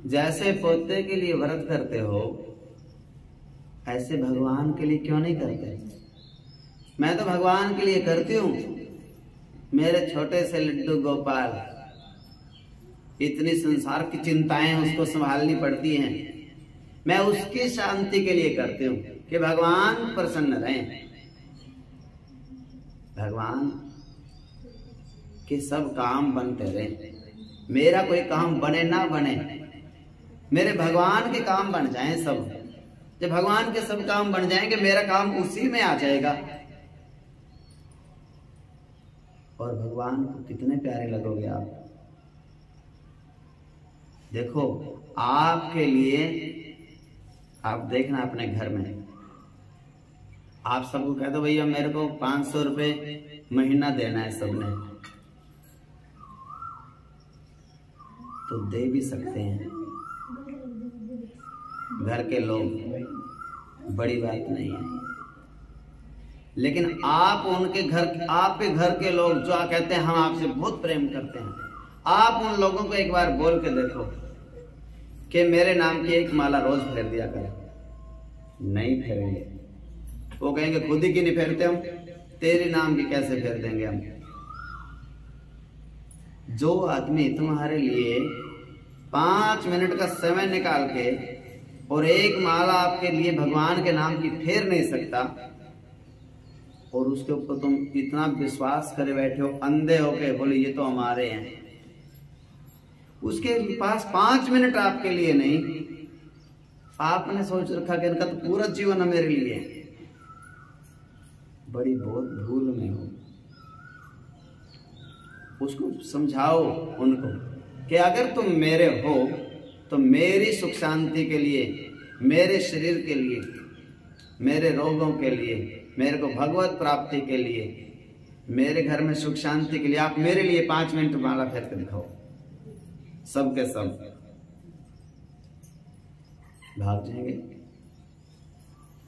जैसे पोते के लिए व्रत करते हो ऐसे भगवान के लिए क्यों नहीं करते? मैं तो भगवान के लिए करती हूं। मेरे छोटे से लड्डू गोपाल, इतनी संसार की चिंताएं उसको संभालनी पड़ती हैं, मैं उसकी शांति के लिए करती हूँ कि भगवान प्रसन्न रहें। भगवान के सब काम बनते रहें, मेरा कोई काम बने ना बने, मेरे भगवान के काम बन जाएं सब। जब भगवान के सब काम बन जाएंगे मेरा काम उसी में आ जाएगा। और भगवान को कितने प्यारे लगोगे आप। देखो आपके लिए, आप देखना अपने घर में, आप सबको कह दो भैया मेरे को 500 रुपये महीना देना है सबने, तो दे भी सकते हैं घर के लोग, बड़ी बात नहीं है। लेकिन आप उनके घर, आपके घर के लोग जो कहते हैं हम आपसे बहुत प्रेम करते हैं, आप उन लोगों को एक बार बोल के देखो कि मेरे नाम की एक माला रोज फेर दिया करें। नहीं फेरेंगे, वो कहेंगे खुद ही की नहीं फेरते हम, तेरे नाम की कैसे फेर देंगे हम। जो आदमी तुम्हारे लिए 5 मिनट का समय निकाल के और एक माला आपके लिए भगवान के नाम की फेर नहीं सकता, और उसके ऊपर तुम इतना विश्वास करे बैठे हो अंधे होके, बोले ये तो हमारे हैं। उसके पास 5 मिनट आपके लिए नहीं, आपने सोच रखा कि इनका तो पूरा जीवन मेरे लिए है। बड़ी बहुत भूल में हो। उसको समझाओ उनको कि अगर तुम मेरे हो तो मेरी सुख शांति के लिए, मेरे शरीर के लिए, मेरे रोगों के लिए, मेरे को भगवत प्राप्ति के लिए, मेरे घर में सुख शांति के लिए आप मेरे लिए 5 मिनट माला फेर के दिखाओ। सबके सब भाग जाएंगे।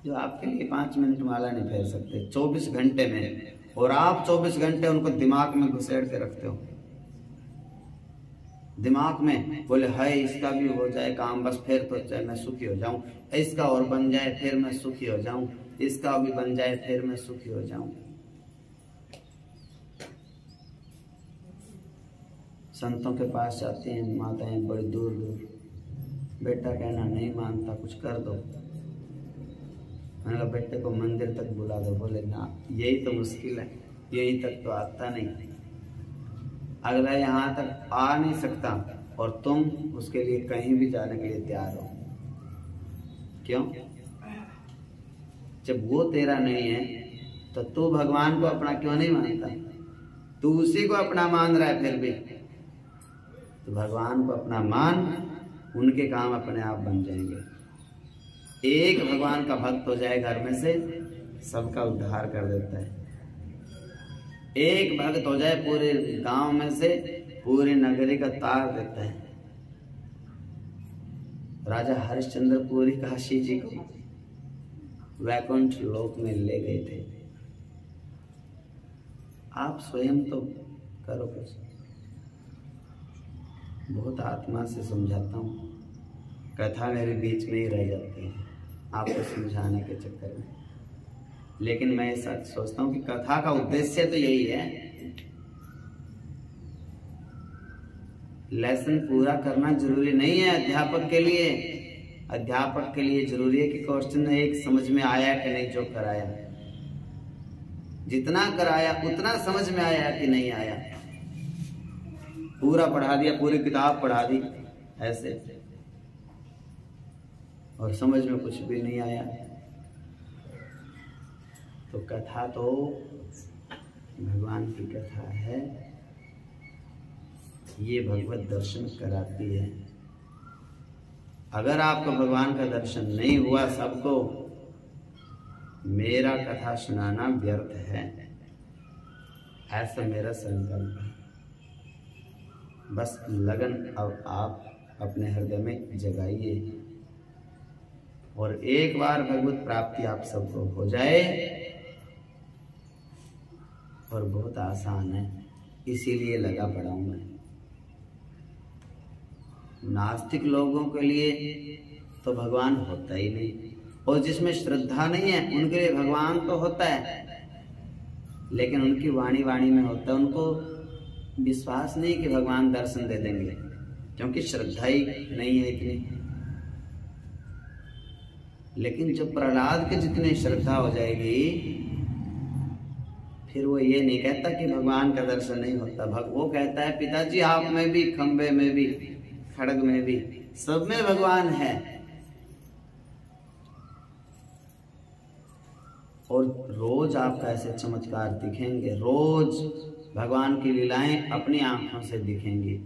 जो आपके लिए 5 मिनट माला नहीं फेर सकते, 24 घंटे में और आप 24 घंटे उनको दिमाग में घुसेड़ के रखते हो, दिमाग में बोले हाय इसका भी हो जाए काम, बस फिर तो चाहे मैं सुखी हो जाऊं, इसका और बन जाए फिर मैं सुखी हो जाऊं, इसका भी बन जाए फिर मैं सुखी हो जाऊं। संतों के पास जाती हैं माताएं बड़ी दूर दूर, बेटा कहना नहीं मानता, कुछ कर दो। मैंने कहा बेटे को मंदिर तक बुला दो। बोले ना यही तो मुश्किल है, यही तक तो आता नहीं, अगला यहाँ तक आ नहीं सकता और तुम उसके लिए कहीं भी जाने के लिए तैयार हो। क्यों? जब वो तेरा नहीं है तो तू भगवान को अपना क्यों नहीं मानता? तू उसी को अपना मान रहा है फिर भी। तो भगवान को अपना मान, उनके काम अपने आप बन जाएंगे। एक भगवान का भक्त हो जाए घर में से, सबका उद्धार कर देता है। एक भक्त हो जाए पूरे गांव में से, पूरी नगरी का तार देता है। राजा हरिश्चंद्र पूरी काशी जी को वैकुंठ लोक में ले गए थे। आप स्वयं तो करो कुछ। बहुत आत्मा से समझाता हूँ, कथा मेरे बीच में ही रह जाती है आपको समझाने के चक्कर में। लेकिन मैं सच सोचता हूँ कि कथा का उद्देश्य तो यही है, लेसन पूरा करना जरूरी नहीं है अध्यापक के लिए। अध्यापक के लिए जरूरी है कि क्वेश्चन एक समझ में आया कि नहीं, जो कराया जितना कराया उतना समझ में आया कि नहीं आया। पूरा पढ़ा दिया, पूरी किताब पढ़ा दी ऐसे, और समझ में कुछ भी नहीं आया। तो कथा तो भगवान की कथा है, ये भगवत दर्शन कराती है। अगर आपको भगवान का दर्शन नहीं हुआ सबको, मेरा कथा सुनाना व्यर्थ है, ऐसा मेरा संकल्प है। बस लगन अब आप अपने हृदय में जगाइए, और एक बार भगवत प्राप्ति आप सबको हो जाए, और बहुत आसान है, इसीलिए लगा पड़ा हूं मैं। नास्तिक लोगों के लिए तो भगवान होता ही नहीं, और जिसमें श्रद्धा नहीं है उनके लिए भगवान तो होता है, लेकिन उनकी वाणी वाणी में होता है। उनको विश्वास नहीं कि भगवान दर्शन दे देंगे, क्योंकि श्रद्धा ही नहीं है इतनी। लेकिन जब प्रहलाद के जितनी श्रद्धा हो जाएगी, फिर वो ये नहीं कहता कि भगवान का दर्शन नहीं होता। वो कहता है पिताजी आप में भी, खंबे में भी, खड़ग में भी, सब में भगवान है। और रोज आपका ऐसे चमत्कार दिखेंगे, रोज भगवान की लीलाएं अपनी आंखों से दिखेंगी।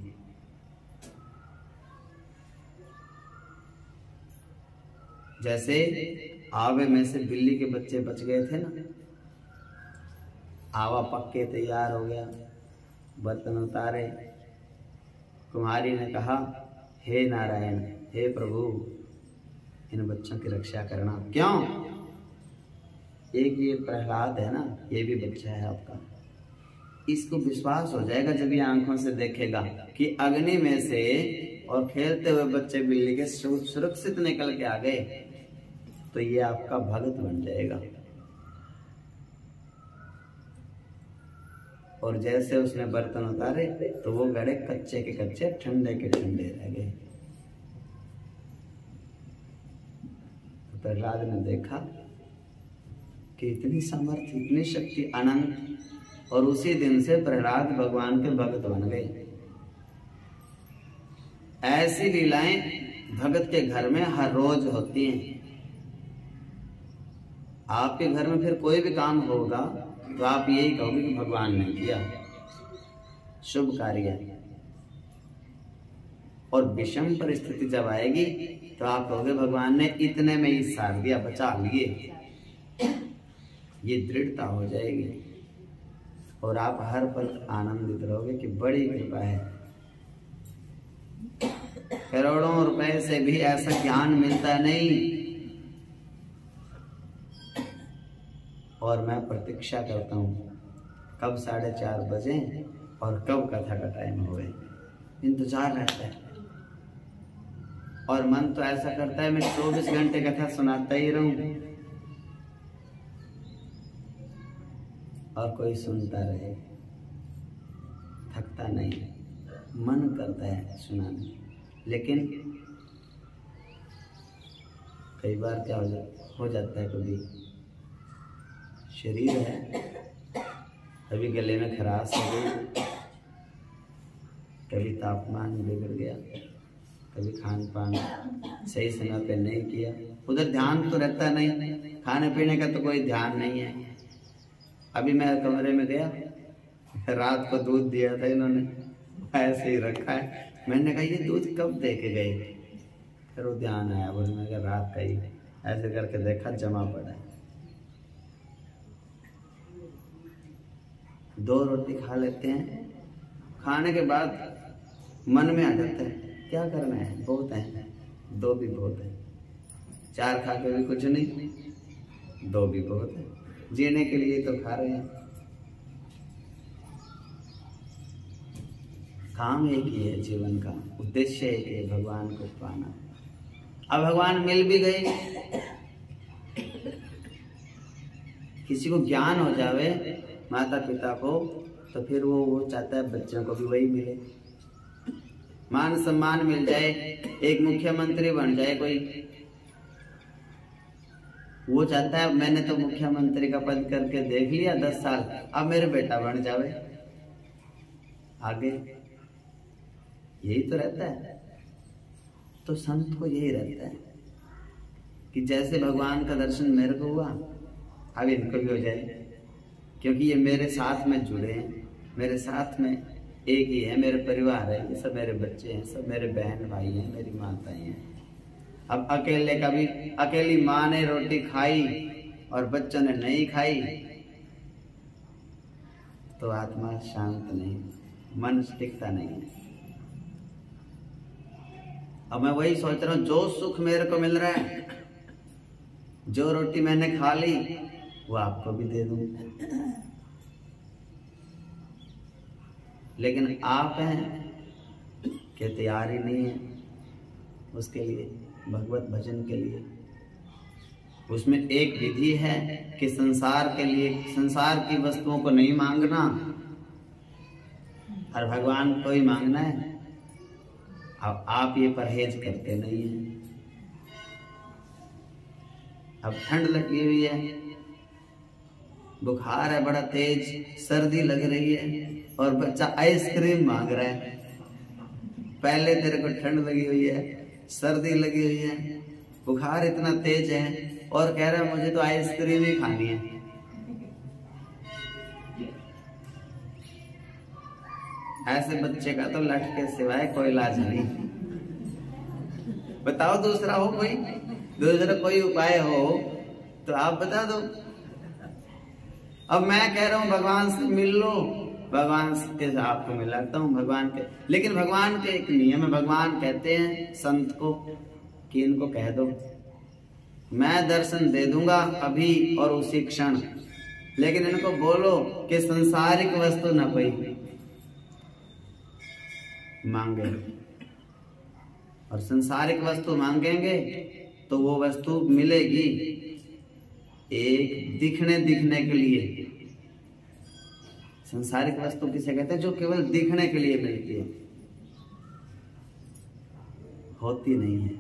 जैसे आवे में से बिल्ली के बच्चे बच गए थे ना, आवा पक के तैयार हो गया, बर्तन उतारे, कुमारी ने कहा हे नारायण, हे प्रभु, इन बच्चों की रक्षा करना। क्यों? एक ये प्रहलाद है ना, ये भी बच्चा है आपका। इसको विश्वास हो जाएगा जब ये आंखों से देखेगा कि अग्नि में से और खेलते हुए बच्चे बिल्ली के सुरक्षित निकल के आ गए, तो ये आपका भगत बन जाएगा। और जैसे उसने बर्तन उतारे तो वो गड़े कच्चे के कच्चे, ठंडे के ठंडे रह गए। तो प्रहलाद ने देखा कि इतनी सामर्थ्य, इतनी शक्ति, अनंत, और उसी दिन से प्रहलाद भगवान के भगत बन गए। ऐसी लीलाएं भगत के घर में हर रोज होती हैं। आपके घर में फिर कोई भी काम होगा तो आप यही कहोगे कि भगवान ने किया, शुभ कार्य। और विषम परिस्थिति जब आएगी तो आप कहोगे भगवान ने इतने में ही सार दिया, बचा लिए। ये दृढ़ता हो जाएगी और आप हर पल आनंदित रहोगे कि बड़ी कृपा है। करोड़ों रुपए से भी ऐसा ज्ञान मिलता नहीं। और मैं प्रतीक्षा करता हूं कब 4:30 बजे और कब कथा का टाइम हो, इंतजार रहता है। और मन तो ऐसा करता है मैं 24 घंटे कथा सुनाता ही रहूं और कोई सुनता रहे, थकता नहीं, मन करता है सुनाने। लेकिन कई बार क्या हो जाता है, कभी शरीर है, कभी गले में खराश हो गई, कभी तापमान बिगड़ गया, कभी खान पान सही समय पे नहीं किया, उधर ध्यान तो रहता नहीं, खाने पीने का तो कोई ध्यान नहीं है। अभी मैं कमरे में गया, रात को दूध दिया था इन्होंने, ऐसे ही रखा है। मैंने कहा ये दूध कब दे के गए, फिर वो ध्यान आया, बोले मैं कहा रात का ही, ऐसे करके देखा जमा पड़ा है। 2 रोटी खा लेते हैं, खाने के बाद मन में आ जाता है क्या करना है, बहुत है, 2 भी बहुत है, 4 खा के भी कुछ नहीं, 2 भी बहुत है, जीने के लिए तो खा रहे हैं। काम एक ही है, जीवन का उद्देश्य एक है, भगवान को पाना। अब भगवान मिल भी गए, किसी को ज्ञान हो जावे माता पिता को, तो फिर वो चाहता है बच्चों को भी वही मिले, मान सम्मान मिल जाए, एक मुख्यमंत्री बन जाए कोई, वो चाहता है मैंने तो मुख्यमंत्री का पद करके देख लिया 10 साल, अब मेरे बेटा बन जावे आगे, यही तो रहता है। तो संत को यही रहता है कि जैसे भगवान का दर्शन मेरे को हुआ, अब इनको भी हो जाए, क्योंकि ये मेरे साथ में जुड़े हैं, मेरे साथ में एक ही है, मेरे परिवार है, ये सब मेरे बच्चे हैं, सब मेरे बहन भाई हैं, मेरी माताएं हैं। अब अकेले कभी अकेली माँ ने रोटी खाई और बच्चों ने नहीं खाई तो आत्मा शांत नहीं, मन टिकता नहीं है। अब मैं वही सोच रहा हूं, जो सुख मेरे को मिल रहा है, जो रोटी मैंने खा ली वो आपको भी दे दूं, लेकिन आप हैं कि तैयार ही नहीं है उसके लिए, भगवत भजन के लिए। उसमें एक विधि है कि संसार के लिए, संसार की वस्तुओं को नहीं मांगना और भगवान को ही मांगना है। अब आप ये परहेज करते नहीं हैं। अब ठंड लगी हुई है, बुखार है बड़ा तेज, सर्दी लग रही है और बच्चा आइसक्रीम मांग रहा है। पहले तेरे को ठंड लगी हुई है, सर्दी लगी हुई है, बुखार इतना तेज है और कह रहा है मुझे तो आइसक्रीम ही खानी है। ऐसे बच्चे का तो लट के सिवाय कोई इलाज नहीं। बताओ दूसरा हो कोई, दूसरा कोई उपाय हो तो आप बता दो। अब मैं कह रहा हूं भगवान से मिल लो, भगवान के आपको मिलाता हूं भगवान के, लेकिन भगवान के एक नियम है। भगवान कहते हैं संत को कि इनको कह दो मैं दर्शन दे दूंगा अभी और उसी क्षण, लेकिन इनको बोलो कि संसारिक वस्तु न कोई मांगे, और संसारिक वस्तु मांगेंगे तो वो वस्तु मिलेगी एक दिखने के लिए। संसारिक वस्तु किसे कहते हैं? जो केवल दिखने के लिए मिलती है, होती नहीं है।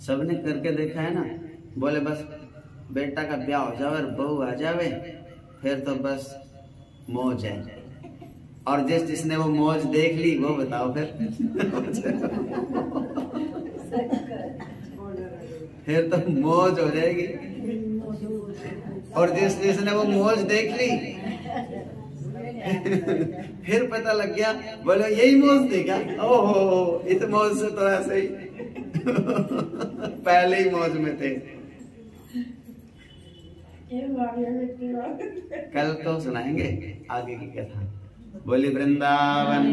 सबने करके देखा है ना, बोले बस बेटा का ब्याह हो जावे और बहू आ जावे फिर तो बस मौज है, और जिसने वो मौज देख ली वो बताओ फिर तो मौज हो जाएगी। और जिसने वो मौज देख ली फिर पता लग गया, बोले यही मौज थी क्या? ओहो, इस मौज से तो ऐसे ही पहले ही मौज में थे। कल तो सुनाएंगे आगे की कथा। बोली वृंदावन।